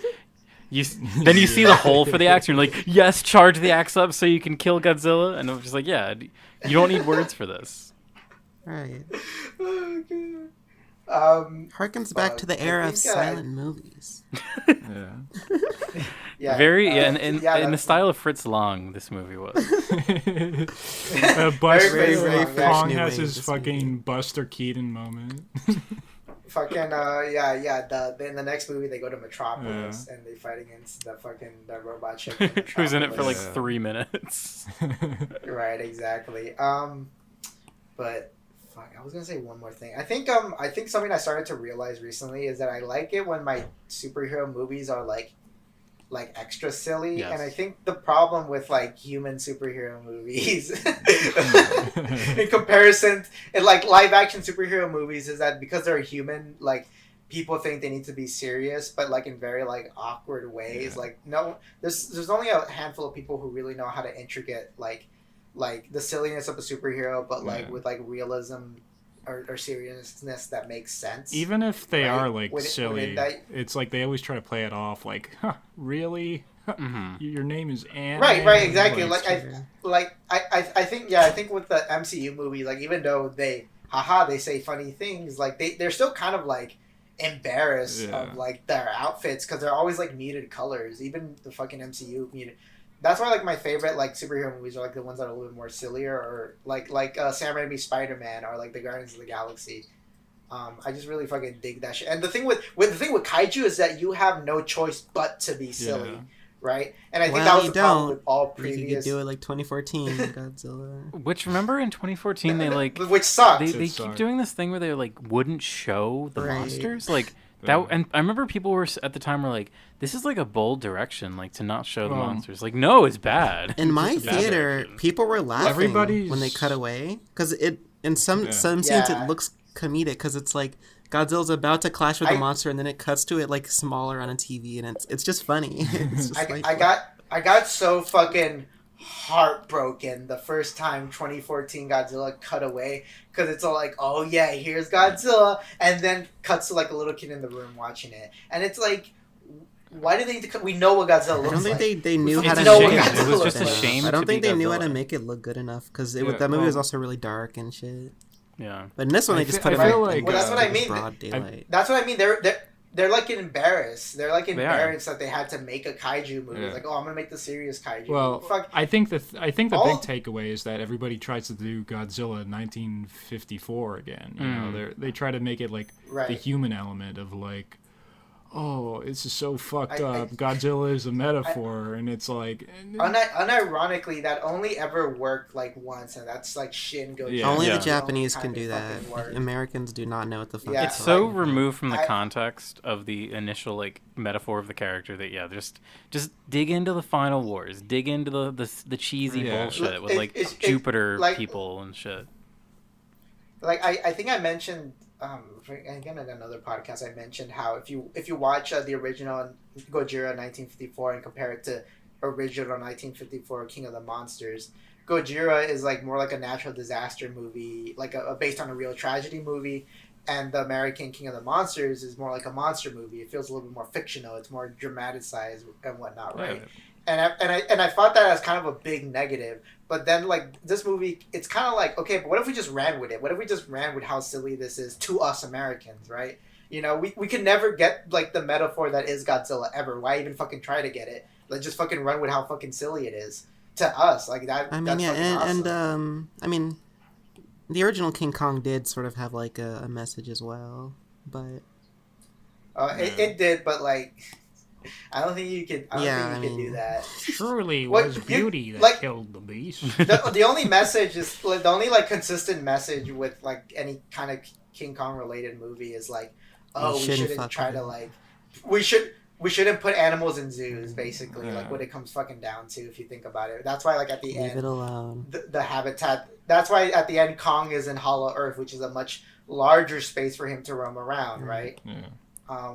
Speaker 5: you see the hole for the axe, and you're like, yes, charge the axe up so you can kill Godzilla, and I'm just like, yeah, you don't need words for this.
Speaker 6: Right.
Speaker 3: Oh god.
Speaker 6: Harkens back to the era of silent movies.
Speaker 4: Yeah.
Speaker 5: Very in the style of Fritz Lang, this movie was.
Speaker 4: Buster
Speaker 3: very
Speaker 4: Kong
Speaker 6: new
Speaker 4: has
Speaker 6: wave,
Speaker 4: his
Speaker 6: this
Speaker 4: fucking Buster Keaton moment.
Speaker 3: Fucking in the next movie they go to Metropolis and they fight against the robot chick.
Speaker 5: Who's in it for like 3 minutes.
Speaker 3: Right, exactly. But fuck, I was gonna say one more thing. I think something I started to realize recently is that I like it when my superhero movies are like extra silly,
Speaker 5: yes.
Speaker 3: And I think the problem with like human superhero movies in comparison and like live action superhero movies is that because they're human, like people think they need to be serious, but like in very like awkward ways. Like no, there's only a handful of people who really know how to intricate like the silliness of a superhero, but like with like realism or seriousness that makes sense.
Speaker 4: Even if they are like
Speaker 3: Would
Speaker 4: silly, it's like they always try to play it off like, huh, really? Your name is Ant.
Speaker 3: Right, exactly. I think with the MCU movie, like even though they say funny things, like they're still kind of like embarrassed of like their outfits because they're always like muted colors. Even the fucking MCU muted. That's why like my favorite like superhero movies are like the ones that are a little bit more sillier, or like Sam Raimi's Spider-Man or like the Guardians of the Galaxy. I just really fucking dig that shit. And the thing with kaiju is that you have no choice but to be silly, right? And I think that was the problem with all previous.
Speaker 6: You could do it like 2014 Godzilla.
Speaker 5: Which remember in 2014 they like
Speaker 3: which sucked.
Speaker 5: They keep doing this thing where they like wouldn't show the monsters like. That, and I remember people were at the time were like, "This is like a bold direction, like to not show the monsters." Like, no, it's bad.
Speaker 6: In my theater, people were laughing when they cut away because in some scenes it looks comedic because it's like Godzilla's about to clash with the monster and then it cuts to it like smaller on a TV and it's just funny. It's just
Speaker 3: I got so fucking heartbroken the first time 2014 Godzilla cut away because it's all like, oh yeah, here's Godzilla, and then cuts to like a little kid in the room watching it, and it's like, why did they need to cut? We know what Godzilla looks like.
Speaker 6: I don't think they knew how to
Speaker 3: make
Speaker 6: it.
Speaker 5: It was just a shame.
Speaker 6: I don't think they knew
Speaker 5: Godzilla.
Speaker 6: how to make it look good enough because that movie was also really dark and shit.
Speaker 5: Yeah,
Speaker 6: but in this one they just put it
Speaker 4: like,
Speaker 3: well, that's what I mean.
Speaker 6: Broad daylight.
Speaker 3: That's what I mean. They're like embarrassed. They're like embarrassed that they had to make a kaiju movie. Like, oh, I'm gonna make the serious kaiju.
Speaker 4: Well,
Speaker 3: movie. Fuck.
Speaker 4: I think the big takeaway is that everybody tries to do Godzilla 1954 again. You know, they try to make it like the human element of like, oh, this is so fucked up. Godzilla is a metaphor, and it's like.
Speaker 3: Unironically, that only ever worked like once, and that's like Shin Godzilla.
Speaker 6: Yeah. Only the Japanese can do that. Americans do not know what the fuck.
Speaker 5: It's so removed from the context of the initial like metaphor of the character that just dig into the final wars, dig into the cheesy bullshit with like Jupiter people and shit.
Speaker 3: Like I think I mentioned. Again, in another podcast, I mentioned how if you watch the original Gojira 1954 and compare it to original 1954 King of the Monsters, Gojira is like more like a natural disaster movie, like a based on a real tragedy movie, and the American King of the Monsters is more like a monster movie. It feels a little bit more fictional. It's more dramatized and whatnot, right? Yeah. And I thought that as kind of a big negative. But then, like, this movie, it's kind of like, okay, but what if we just ran with it? What if we just ran with how silly this is to us Americans, right? You know, we could never get, like, the metaphor that is Godzilla ever. Why even fucking try to get it? Let's just fucking run with how fucking silly it is to us. Like, that.
Speaker 6: I mean,
Speaker 3: that's awesome.
Speaker 6: I mean, the original King Kong did sort of have, like, a message as well, but...
Speaker 3: It did, but, like... I don't think you could. I don't think you could do that.
Speaker 4: Surely it was beauty that killed the beast.
Speaker 3: The only message is the only like consistent message with like any kind of King Kong related movie is like, oh, we shouldn't try to like, we we shouldn't put animals in zoos, basically, like what it comes fucking down to, if you think about it. That's why, like, at the end,
Speaker 6: leave it alone.
Speaker 3: The habitat. That's why at the end, Kong is in Hollow Earth, which is a much larger space for him to roam around, right?
Speaker 4: Yeah.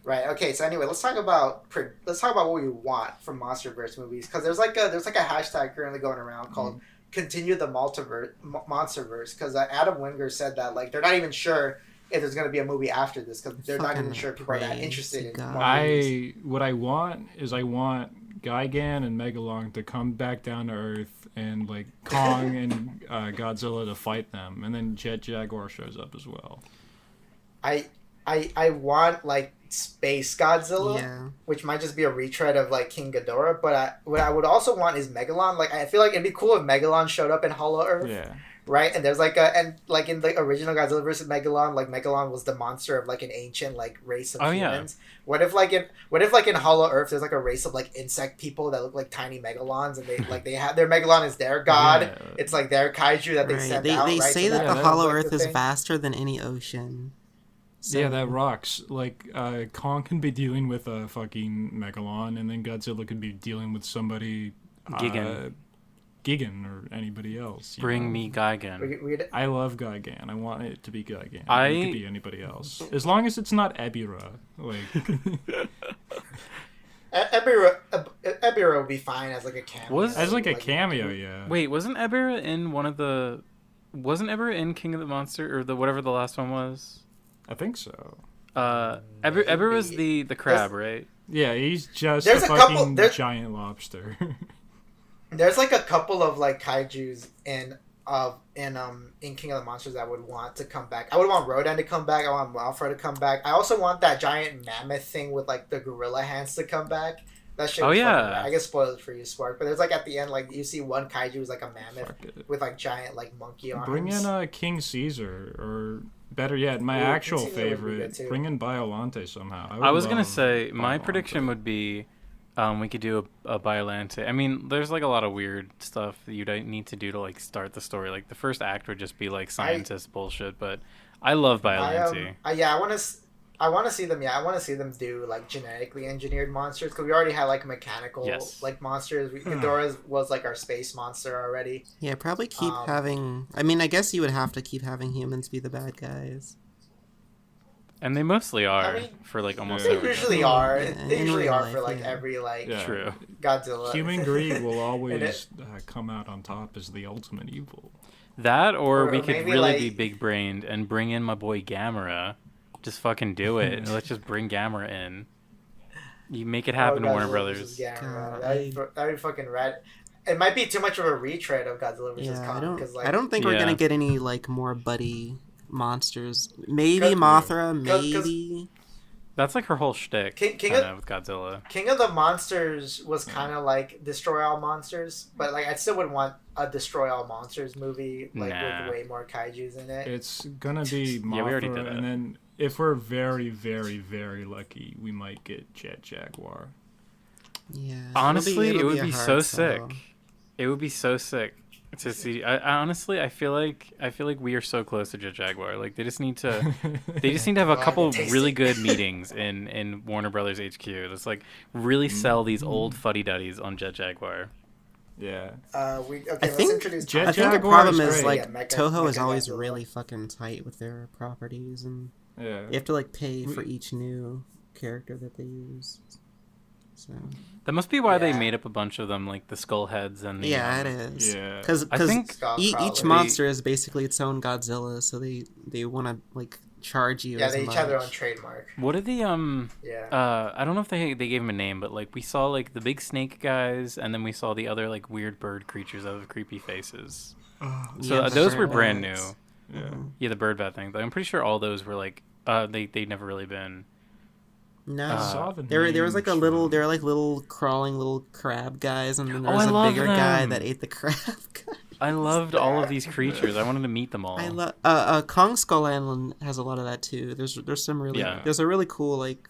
Speaker 3: Right. Okay. So anyway, let's talk about what we want from MonsterVerse movies, because there's like a hashtag currently going around called "Continue the MonsterVerse," because Adam Wingard said that like they're not even sure if there's going to be a movie after this, because they're not even sure people are that interested in movies.
Speaker 4: What I want Gigan and Megalon to come back down to Earth, and like Kong and Godzilla to fight them, and then Jet Jaguar shows up as well.
Speaker 3: I want like Space Godzilla, which might just be a retread of like King Ghidorah, but what I would also want is Megalon. Like I feel like it'd be cool if Megalon showed up in Hollow Earth.
Speaker 4: Yeah.
Speaker 3: Right, and there's like in the original Godzilla vs. Megalon, like Megalon was the monster of like an ancient like race of humans. Yeah. What if in Hollow Earth there's like a race of like insect people that look like tiny Megalons, and they have their Megalon is their god. Yeah. It's like their kaiju that they sent out.
Speaker 6: They say
Speaker 3: so
Speaker 6: that the Hollow Earth is vaster than any ocean.
Speaker 4: So. Yeah, that rocks. Like Kong can be dealing with a fucking Megalon, and then Godzilla could be dealing with somebody. Gigan or anybody else.
Speaker 5: Bring me Gigan.
Speaker 4: I love Gigan. I want it to be Gigan. It could be anybody else. As long as it's not Ebirah. Like
Speaker 3: Ebirah would be fine as like a cameo.
Speaker 4: As like a cameo, yeah.
Speaker 5: Wait, wasn't Ebirah in King of the Monster or whatever the last one was?
Speaker 4: I think so.
Speaker 5: Ebirah was the crab, right?
Speaker 4: Yeah, he's just a fucking giant lobster.
Speaker 3: There's like a couple of like kaijus in King of the Monsters that I would want to come back. I would want Rodan to come back. I want Malfra to come back. I also want that giant mammoth thing with like the gorilla hands to come back. That shit. I guess spoiled for you, Spark. But there's like at the end, like you see one kaiju is like a mammoth with like giant like monkey arms.
Speaker 4: Bring in King Caesar, or better yet, my actual favorite. Bring in Biolante somehow.
Speaker 5: I was gonna say my prediction would be. We could do a Biolante. I mean, there's like a lot of weird stuff that you don't need to do to like start the story. Like the first act would just be like scientist bullshit, but I love Biolante.
Speaker 3: I want to see them. Yeah, I want to see them do like genetically engineered monsters, because we already had like mechanical like monsters. Ghidorah was like our space monster already.
Speaker 6: Yeah, probably keep having. I mean, I guess you would have to keep having humans be the bad guys.
Speaker 5: And they mostly are for like almost everything.
Speaker 3: They usually are. They usually are for like every like
Speaker 5: True.
Speaker 3: Godzilla.
Speaker 4: Human greed will always come out on top as the ultimate evil.
Speaker 5: That or we could really be big brained and bring in my boy Gamera. Just fucking do it. Let's just bring Gamera in. You make it happen, Warner Brothers.
Speaker 3: That'd be fucking rad. It might be too much of a retread of Godzilla vs. Kong.
Speaker 6: I don't think we're gonna get any like more buddy monsters. Maybe Mothra, maybe.
Speaker 5: That's like her whole shtick with Godzilla.
Speaker 3: King of the Monsters was kind of like Destroy All Monsters, but like I still would want a Destroy All Monsters movie with way more kaijus in it.
Speaker 4: It's gonna be Mothra, we already did that. And then if we're very, very, very lucky, we might get Jet Jaguar.
Speaker 6: Yeah.
Speaker 5: Honestly, it would be so sick. It would be so sick. To see, I honestly, I feel like we are so close to Jet Jaguar. Like they just need to have a couple really good meetings in Warner Brothers HQ. Just like really sell these old fuddy duddies on Jet Jaguar.
Speaker 4: Yeah.
Speaker 3: Let's introduce
Speaker 6: Jet Jaguar. I think the problem is like Toho is always really fucking tight with their properties, and you have to like pay for each new character that they use. So.
Speaker 5: That must be why they made up a bunch of them, like the skull heads and the...
Speaker 6: Yeah, it is.
Speaker 4: Yeah.
Speaker 6: Because each monster is basically its own Godzilla, so they want to like charge you.
Speaker 3: Yeah, they each have their own trademark.
Speaker 5: What are the I don't know if they gave him a name, but like we saw like the big snake guys, and then we saw the other like weird bird creatures that have creepy faces. Those were brand new. Yeah, the bird bat thing. But I'm pretty sure all those were like they'd never really been.
Speaker 6: No, there was like a little. There were like little crawling little crab guys, and then there was a bigger guy that ate the crab guy.
Speaker 5: I loved all of these creatures. I wanted to meet them all.
Speaker 6: I love Kong Skull Island has a lot of that too. There's some really there's a really cool like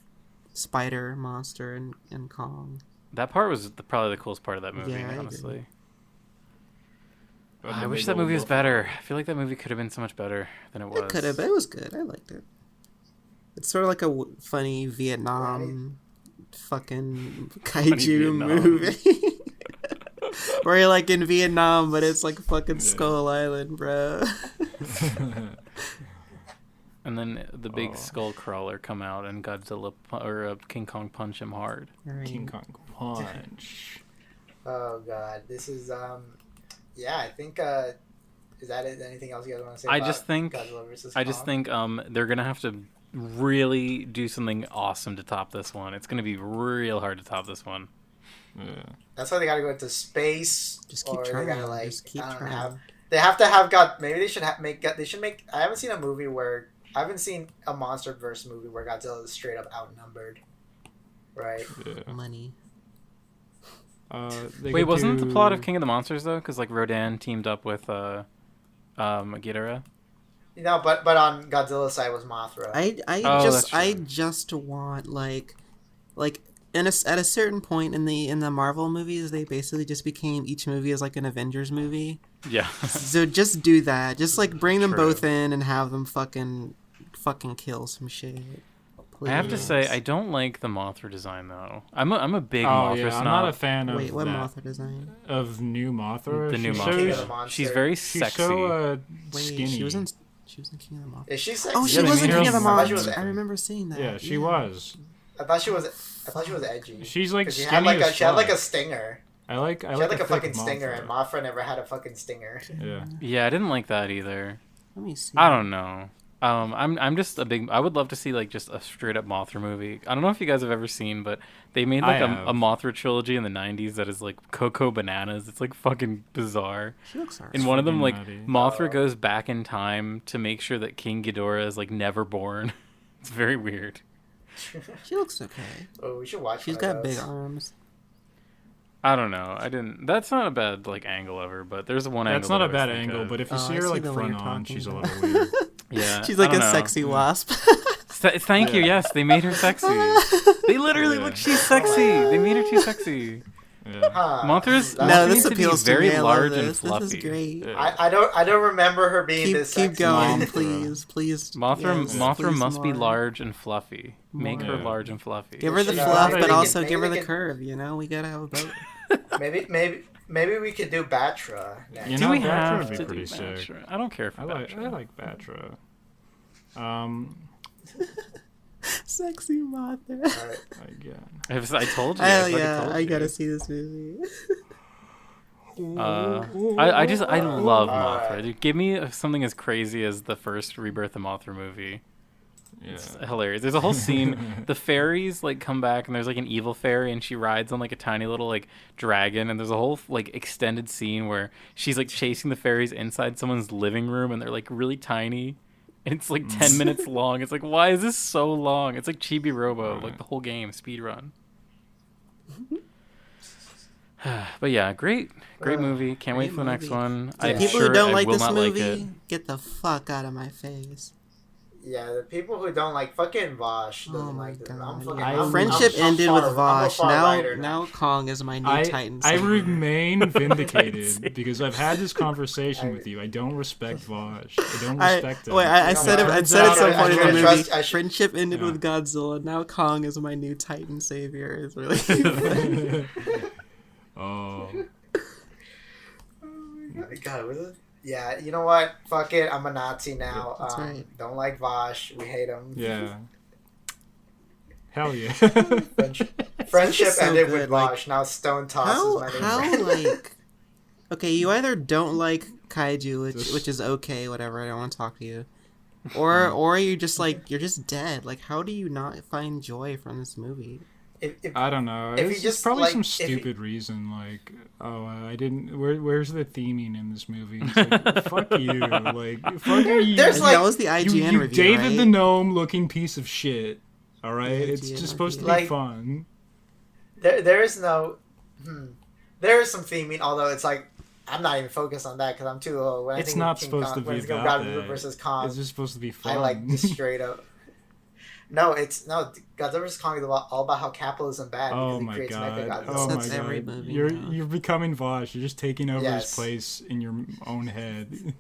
Speaker 6: spider monster in Kong.
Speaker 5: That part was probably the coolest part of that movie, honestly. I wish that movie was better. I feel like that movie could have been so much better than it was.
Speaker 6: It could have, but it was good. I liked it. It's sort of like a funny Vietnam fucking kaiju
Speaker 5: Vietnam.
Speaker 6: movie. Where you're like in Vietnam, but it's like fucking Skull Island, bro.
Speaker 5: And then the big skull crawler come out and Godzilla or King Kong punch him hard.
Speaker 4: King Kong punch.
Speaker 3: Oh god, this is yeah, I think is that it? Anything else you guys want to say?
Speaker 5: I just think
Speaker 3: Godzilla versus
Speaker 5: I just
Speaker 3: Kong?
Speaker 5: think they're gonna have to really do something awesome to top this one. It's gonna be real hard to top this one.
Speaker 4: Yeah.
Speaker 3: That's why they gotta go into space.
Speaker 6: Just keep
Speaker 3: or
Speaker 6: trying.
Speaker 3: They gotta, like,
Speaker 6: Just keep
Speaker 3: I don't
Speaker 6: trying.
Speaker 3: know, they have to have maybe they should make. They should make. I haven't seen a movie where I haven't seen a monster verse movie where Godzilla is straight up outnumbered. Right.
Speaker 4: Yeah.
Speaker 6: Money.
Speaker 5: Wait, wasn't the plot of King of the Monsters though? Because like Rodan teamed up with Ghidorah.
Speaker 3: No, but on Godzilla's side was Mothra.
Speaker 6: I just want like at a certain point in the Marvel movies, they basically just became each movie as like an Avengers movie.
Speaker 5: Yeah.
Speaker 6: So just do that. Just like bring them
Speaker 5: True.
Speaker 6: both in and have them fucking kill some shit. Please.
Speaker 5: I have to say, I don't like the Mothra design though. I'm a big
Speaker 4: Oh
Speaker 5: Mothra
Speaker 4: yeah,
Speaker 5: snob.
Speaker 4: I'm not a fan of
Speaker 6: Wait, what
Speaker 4: that.
Speaker 6: Mothra design?
Speaker 4: Of new Mothra.
Speaker 5: The new
Speaker 4: She
Speaker 5: Mothra.
Speaker 3: King of
Speaker 4: shows-
Speaker 3: the Monster.
Speaker 5: She's very
Speaker 4: She's
Speaker 5: sexy.
Speaker 4: so
Speaker 6: Wait,
Speaker 4: skinny.
Speaker 6: she was in King of the Monsters.
Speaker 3: Is she sexy?
Speaker 6: Oh, she
Speaker 4: Yeah, they
Speaker 6: was in
Speaker 4: made her
Speaker 6: King of the
Speaker 4: I thought she
Speaker 6: Monsters.
Speaker 3: was-
Speaker 6: I remember seeing that.
Speaker 4: Yeah, she was.
Speaker 3: I thought she was edgy.
Speaker 4: She's like
Speaker 3: 'Cause she
Speaker 4: skinny
Speaker 3: had like
Speaker 4: as
Speaker 3: she had like
Speaker 4: fuck.
Speaker 3: a stinger.
Speaker 4: I like
Speaker 3: She had like a
Speaker 4: thick
Speaker 3: fucking stinger,
Speaker 4: Mothra.
Speaker 3: and Mothra never had a fucking stinger.
Speaker 4: Yeah.
Speaker 5: Yeah, I didn't like that either.
Speaker 6: Let me see.
Speaker 5: I don't know. I'm just a big. I would love to see like just a straight up Mothra movie. I don't know if you guys have ever seen, but they made like
Speaker 4: I
Speaker 5: a
Speaker 4: have.
Speaker 5: Mothra trilogy in the '90s that is like Cocoa Bananas. It's like fucking bizarre.
Speaker 6: She looks alright.
Speaker 5: In one of them, like
Speaker 4: nutty.
Speaker 5: Mothra goes back in time to make sure that King Ghidorah is like never born. It's very weird.
Speaker 6: She looks okay.
Speaker 3: Oh, we should watch.
Speaker 6: She's
Speaker 3: one of
Speaker 6: got big
Speaker 3: those.
Speaker 6: arms.
Speaker 5: I don't know. I didn't. That's not a bad like angle of her, but there's one angle.
Speaker 4: That's not
Speaker 5: that
Speaker 4: a
Speaker 5: I
Speaker 4: bad
Speaker 5: was thinking
Speaker 4: angle,
Speaker 5: of.
Speaker 4: but if you
Speaker 6: Oh,
Speaker 4: see
Speaker 6: I
Speaker 4: her
Speaker 6: see
Speaker 4: like
Speaker 6: the way
Speaker 4: front
Speaker 6: you're
Speaker 4: on,
Speaker 6: talking
Speaker 4: she's a
Speaker 6: about.
Speaker 4: little weird.
Speaker 5: Yeah,
Speaker 6: She's like
Speaker 5: I
Speaker 6: a
Speaker 5: don't know.
Speaker 6: sexy wasp.
Speaker 5: Thank you. Yes, they made her sexy. They literally
Speaker 4: Yeah.
Speaker 5: look. She's sexy. They made her too sexy.
Speaker 4: Yeah.
Speaker 3: Huh.
Speaker 5: Mothra's
Speaker 6: No,
Speaker 5: Mothra
Speaker 6: this
Speaker 5: needs to be
Speaker 6: appeals to
Speaker 5: very
Speaker 6: me. I love
Speaker 5: large and
Speaker 6: this.
Speaker 5: fluffy.
Speaker 6: This is great.
Speaker 4: Yeah.
Speaker 3: I don't remember her being this
Speaker 6: Keep
Speaker 3: sexy.
Speaker 6: going,
Speaker 4: Mothra.
Speaker 6: please.
Speaker 5: Mothra,
Speaker 6: Yes,
Speaker 5: Mothra
Speaker 6: please
Speaker 5: must be
Speaker 6: more.
Speaker 5: large and fluffy. Make her
Speaker 4: Yeah.
Speaker 5: large and fluffy.
Speaker 6: Give her the
Speaker 3: Yeah,
Speaker 6: fluff,
Speaker 3: maybe
Speaker 6: but
Speaker 3: they
Speaker 6: also
Speaker 3: can-
Speaker 6: give her
Speaker 3: maybe
Speaker 6: the
Speaker 3: they
Speaker 6: curve. You know, we gotta have a boat.
Speaker 3: Maybe we could do Batra next.
Speaker 4: You
Speaker 5: Do
Speaker 4: know,
Speaker 5: we
Speaker 4: Batra
Speaker 5: have
Speaker 4: would be
Speaker 5: to
Speaker 4: pretty
Speaker 5: do
Speaker 4: sick.
Speaker 5: Batra? I don't care for
Speaker 4: I
Speaker 5: Batra.
Speaker 4: like Batra.
Speaker 6: Sexy Mothra.
Speaker 3: Alright.
Speaker 4: Again.
Speaker 5: I told you.
Speaker 6: Hell
Speaker 5: I've already
Speaker 6: yeah,
Speaker 5: told
Speaker 6: I
Speaker 5: you.
Speaker 6: gotta see this movie.
Speaker 5: I love Mothra.
Speaker 3: Alright.
Speaker 5: Dude, give me something as crazy as the first Rebirth of Mothra movie.
Speaker 4: Yeah.
Speaker 5: It's hilarious. There's a whole scene. The fairies like come back, and there's like an evil fairy, and she rides on like a tiny little like dragon. And there's a whole like extended scene where she's like chasing the fairies inside someone's living room, and they're like really tiny. And it's like 10 minutes long. It's like, why is this so long? It's like Chibi Robo, like the whole game, speed run. But yeah, great movie. Can't wait
Speaker 6: Great
Speaker 5: for the next
Speaker 6: movie.
Speaker 5: one.
Speaker 6: The
Speaker 5: I'm
Speaker 6: people
Speaker 5: sure
Speaker 6: who don't
Speaker 5: I
Speaker 6: like
Speaker 5: will
Speaker 6: this
Speaker 5: not
Speaker 6: movie,
Speaker 5: like it.
Speaker 6: get the fuck out of my face.
Speaker 3: Yeah, the people who don't like fucking Vosh doesn't
Speaker 6: Oh my
Speaker 3: like this.
Speaker 6: god. Friendship ended with Vosh. Now Kong is my new Titan.
Speaker 4: I
Speaker 6: savior.
Speaker 4: remain vindicated because I've had this conversation with you. I don't respect Vosh. I don't respect him.
Speaker 6: I said it. I said at some point in the
Speaker 3: I
Speaker 6: movie.
Speaker 3: should-
Speaker 6: Friendship ended
Speaker 4: Yeah.
Speaker 6: with Godzilla. Now Kong is my new Titan savior. It's really funny.
Speaker 4: Oh.
Speaker 3: God, was it? Yeah, you know what? Fuck it. I'm a Nazi now.
Speaker 6: That's right.
Speaker 3: Don't like Vosh. We hate him.
Speaker 4: Yeah. Hell yeah.
Speaker 3: Friendship
Speaker 6: so
Speaker 3: ended
Speaker 6: good,
Speaker 3: with
Speaker 6: like,
Speaker 3: Vosh. Now Stone Toss is my new
Speaker 6: How
Speaker 3: friend.
Speaker 6: like okay, you either don't like kaiju, which is okay, whatever. I don't want to talk to you, or you're just like you're just dead. Like, how do you not find joy from this movie?
Speaker 3: If,
Speaker 4: I don't know.
Speaker 3: If you
Speaker 4: It's
Speaker 3: just,
Speaker 4: probably
Speaker 3: like,
Speaker 4: some
Speaker 3: if you-
Speaker 4: stupid reason, like, oh, I didn't. Where's the theming in this movie? It's like, fuck you, like, fuck you.
Speaker 3: There's,
Speaker 6: That was the IGN
Speaker 4: you
Speaker 6: review,
Speaker 4: David
Speaker 6: right?
Speaker 4: the Gnome looking piece of shit. All right,
Speaker 6: The
Speaker 4: it's
Speaker 6: IGN
Speaker 4: just supposed to be
Speaker 3: review. Like,
Speaker 4: fun.
Speaker 3: there is no. There is some theming, although it's like I'm not even focused on that because I'm too old. When I
Speaker 4: It's
Speaker 3: think
Speaker 4: not
Speaker 3: of King
Speaker 4: supposed
Speaker 3: Kong,
Speaker 4: to
Speaker 3: when
Speaker 4: be
Speaker 3: it's Godzilla
Speaker 4: about that.
Speaker 3: versus Kong.
Speaker 4: It's just supposed to be fun.
Speaker 3: I like just straight up. No, Godzilla vs Kong is all about how capitalism bad
Speaker 4: Oh
Speaker 3: because
Speaker 4: my
Speaker 3: it creates
Speaker 4: god!
Speaker 3: Mechagodzilla.
Speaker 4: Oh my
Speaker 6: That's every
Speaker 4: god!
Speaker 6: movie
Speaker 4: You're
Speaker 6: now.
Speaker 4: you're becoming Vosh. You're just taking over
Speaker 3: Yes.
Speaker 4: his place in your own head.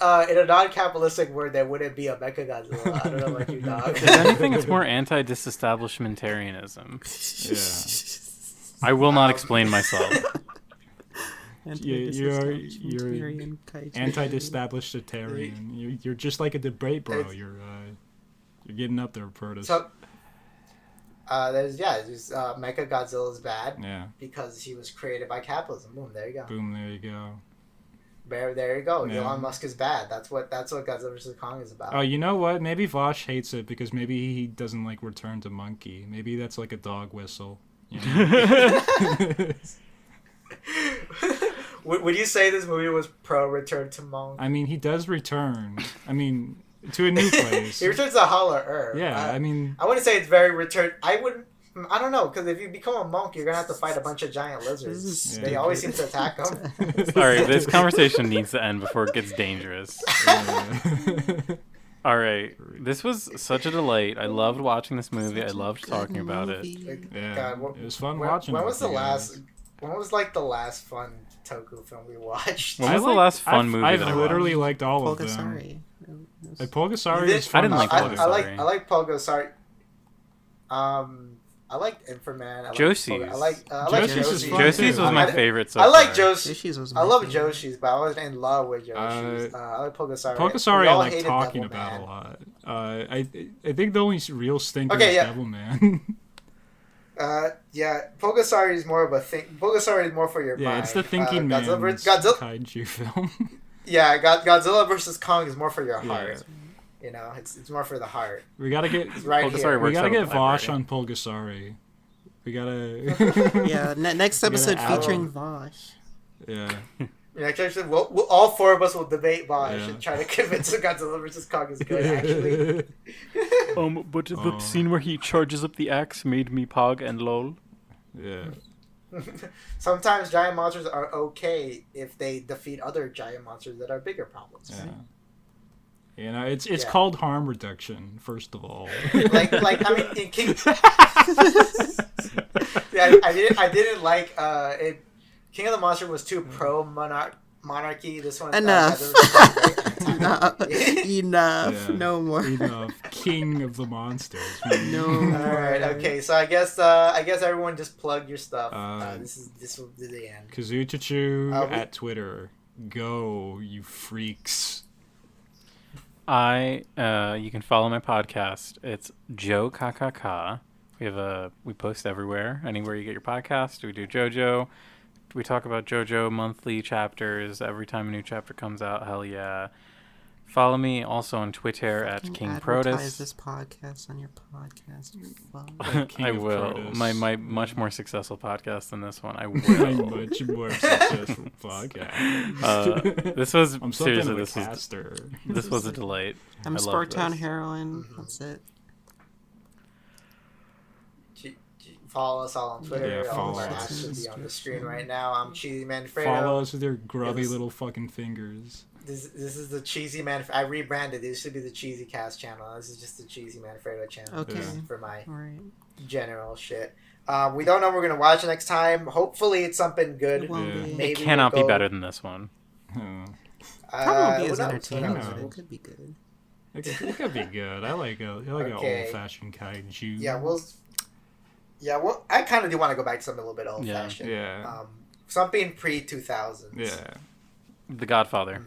Speaker 3: in a non-capitalistic word, there wouldn't be a Mechagodzilla. I don't know about you, dog.
Speaker 5: If anything, it's more anti-disestablishmentarianism.
Speaker 4: Yeah.
Speaker 5: I will not explain myself.
Speaker 4: You're anti-disestablishmentarian. You're just like a debate, bro. You're getting up there, Protus.
Speaker 3: So, there's Mechagodzilla is bad.
Speaker 4: Yeah.
Speaker 3: Because he was created by capitalism. Boom, there you go.
Speaker 4: Boom, there you go.
Speaker 3: There you go.
Speaker 4: Yeah.
Speaker 3: Elon Musk is bad. That's what Godzilla vs. Kong is about.
Speaker 4: Oh, you know what? Maybe Vosh hates it because maybe he doesn't like Return to Monkey. Maybe that's like a dog whistle. You know?
Speaker 3: Would you say this movie was pro Return to Monkey?
Speaker 4: I mean, he does return. I mean, to a new place.
Speaker 3: He returns to Hollow Earth.
Speaker 4: Yeah, I mean...
Speaker 3: I wouldn't say it's very return... I don't know, because if you become a monk, you're going to have to fight a bunch of giant lizards. They always seem to attack them.
Speaker 5: Sorry, this conversation needs to end before it gets dangerous. All right, this was such a delight. I loved watching this movie. I loved talking about it.
Speaker 4: Yeah,
Speaker 3: God,
Speaker 4: it was fun watching
Speaker 3: when
Speaker 4: it
Speaker 3: was
Speaker 4: with
Speaker 3: the
Speaker 4: you
Speaker 3: last...
Speaker 4: guys.
Speaker 3: When was, like, the last fun Toku film we watched?
Speaker 5: When was the last fun movie
Speaker 4: I've
Speaker 5: that I
Speaker 4: literally
Speaker 5: watched?
Speaker 4: liked all of them.
Speaker 6: Pulgasari.
Speaker 4: Pulgasari is fun.
Speaker 5: I didn't like Pulgasari.
Speaker 3: I like Pulgasari. I like Inframan.
Speaker 5: Joshi's.
Speaker 3: I like
Speaker 4: Joshi's is fun,
Speaker 5: Joshi's
Speaker 4: too.
Speaker 5: was my favorite so
Speaker 3: I like
Speaker 5: far.
Speaker 3: Joshi's. I love Joshi's, but I wasn't in love with Joshi's. I like Pulgasari.
Speaker 4: Pulgasari
Speaker 3: We
Speaker 4: I
Speaker 3: all
Speaker 4: like
Speaker 3: hated
Speaker 4: talking
Speaker 3: Devil
Speaker 4: about
Speaker 3: Man.
Speaker 4: a lot. I think the only real stinker
Speaker 3: Okay,
Speaker 4: is
Speaker 3: yeah.
Speaker 4: Devil Man.
Speaker 3: Yeah, Pulgasari is more of a thing. Pulgasari is more for your
Speaker 4: Yeah,
Speaker 3: mind.
Speaker 4: it's the thinking man
Speaker 3: Godzilla,
Speaker 4: kaiju film.
Speaker 3: yeah, Godzilla vs. Kong is more for your
Speaker 4: Yeah.
Speaker 3: heart. You know, it's more for the heart.
Speaker 4: We gotta get
Speaker 3: Right
Speaker 5: Pulgasari
Speaker 3: here.
Speaker 4: we
Speaker 5: works
Speaker 4: gotta
Speaker 5: out
Speaker 4: get
Speaker 5: of the
Speaker 4: Vosh
Speaker 5: library.
Speaker 4: on Pulgasari. We gotta
Speaker 6: Yeah, next episode
Speaker 4: album.
Speaker 6: featuring Vosh.
Speaker 4: yeah.
Speaker 3: Yeah, actually, we'll, all four of us will debate Bosch
Speaker 4: Yeah.
Speaker 3: and try to convince Godzilla vs. Kong is good. Actually,
Speaker 5: But the scene where he charges up the axe made me pog and lol.
Speaker 4: Yeah.
Speaker 3: sometimes giant monsters are okay if they defeat other giant monsters that are bigger problems.
Speaker 4: Yeah. You know, it's
Speaker 3: Yeah.
Speaker 4: called harm reduction, first of all.
Speaker 3: like I mean, in King. Yeah, I didn't like it. King of the Monster was too pro monarchy. This one
Speaker 6: Enough. Enough.
Speaker 4: Yeah.
Speaker 6: No more.
Speaker 4: Enough. King of the monsters.
Speaker 6: No
Speaker 3: All
Speaker 6: more.
Speaker 3: right. Okay. So I guess everyone just plug your stuff. This will be the end.
Speaker 4: Kazoo Chachu
Speaker 3: we-
Speaker 4: at Twitter. Go, you freaks.
Speaker 5: You can follow my podcast. It's Joe KKK. We post everywhere. Anywhere you get your podcast. We do JoJo. We talk about JoJo monthly chapters every time a new chapter comes out. Hell yeah. Follow me also on Twitter at King
Speaker 6: Advertise
Speaker 5: Protus.
Speaker 6: this podcast on your podcast. You fuck.
Speaker 4: King
Speaker 5: I
Speaker 4: of
Speaker 5: will.
Speaker 4: Protus.
Speaker 5: My much more successful podcast than this one. I
Speaker 4: My
Speaker 5: will.
Speaker 4: much more successful podcast.
Speaker 5: This was
Speaker 4: I'm something
Speaker 5: seriously.
Speaker 4: of a
Speaker 5: This was
Speaker 4: caster.
Speaker 5: this was a delight.
Speaker 6: I'm
Speaker 5: I love
Speaker 6: Sporktown
Speaker 5: this.
Speaker 6: Heroine. That's it.
Speaker 3: Follow us all on Twitter.
Speaker 4: Yeah,
Speaker 3: all of
Speaker 4: follow
Speaker 3: our
Speaker 4: us.
Speaker 3: ads should be on the screen right now. I'm Cheesymanfredo.
Speaker 4: Follow us with your grubby
Speaker 3: Yes.
Speaker 4: little fucking fingers.
Speaker 3: This is the Cheesy Man. I rebranded. This should be the Cheesy Cast channel. This is just the Cheesymanfredo channel.
Speaker 6: Okay.
Speaker 3: This is for my
Speaker 6: All right.
Speaker 3: general shit. We don't know what we're gonna watch next time. Hopefully it's something good.
Speaker 6: It won't
Speaker 4: Yeah.
Speaker 6: be.
Speaker 3: Maybe
Speaker 5: It cannot
Speaker 3: we'll
Speaker 5: be
Speaker 3: go-
Speaker 5: better than this one.
Speaker 6: Probably won't be
Speaker 3: who
Speaker 6: as
Speaker 3: knows?
Speaker 6: entertaining,
Speaker 4: knows?
Speaker 6: but it could be good.
Speaker 4: It could be good. I like a
Speaker 3: Okay.
Speaker 4: old fashioned kaiju.
Speaker 3: Well, I kind of do want to go back to something a little bit old
Speaker 5: Yeah.
Speaker 3: fashioned.
Speaker 4: Yeah.
Speaker 3: Something pre-2000s.
Speaker 4: Yeah.
Speaker 5: The Godfather.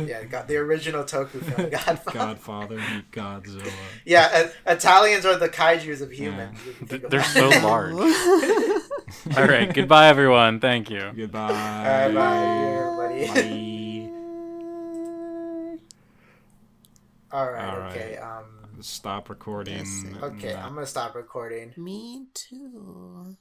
Speaker 3: Yeah, got the original Toku film, Godfather.
Speaker 4: Godfather meet Godzilla.
Speaker 3: Yeah, Italians are the kaijus of humans. if you think
Speaker 5: They're
Speaker 3: about
Speaker 5: so
Speaker 3: it.
Speaker 5: large. All right. Goodbye, everyone. Thank you.
Speaker 4: Goodbye.
Speaker 3: All right, bye, everybody.
Speaker 4: Bye.
Speaker 3: All right,
Speaker 4: All right.
Speaker 3: okay.
Speaker 4: Stop recording.
Speaker 6: Yes,
Speaker 3: Okay, I'm gonna stop recording.
Speaker 6: Me too.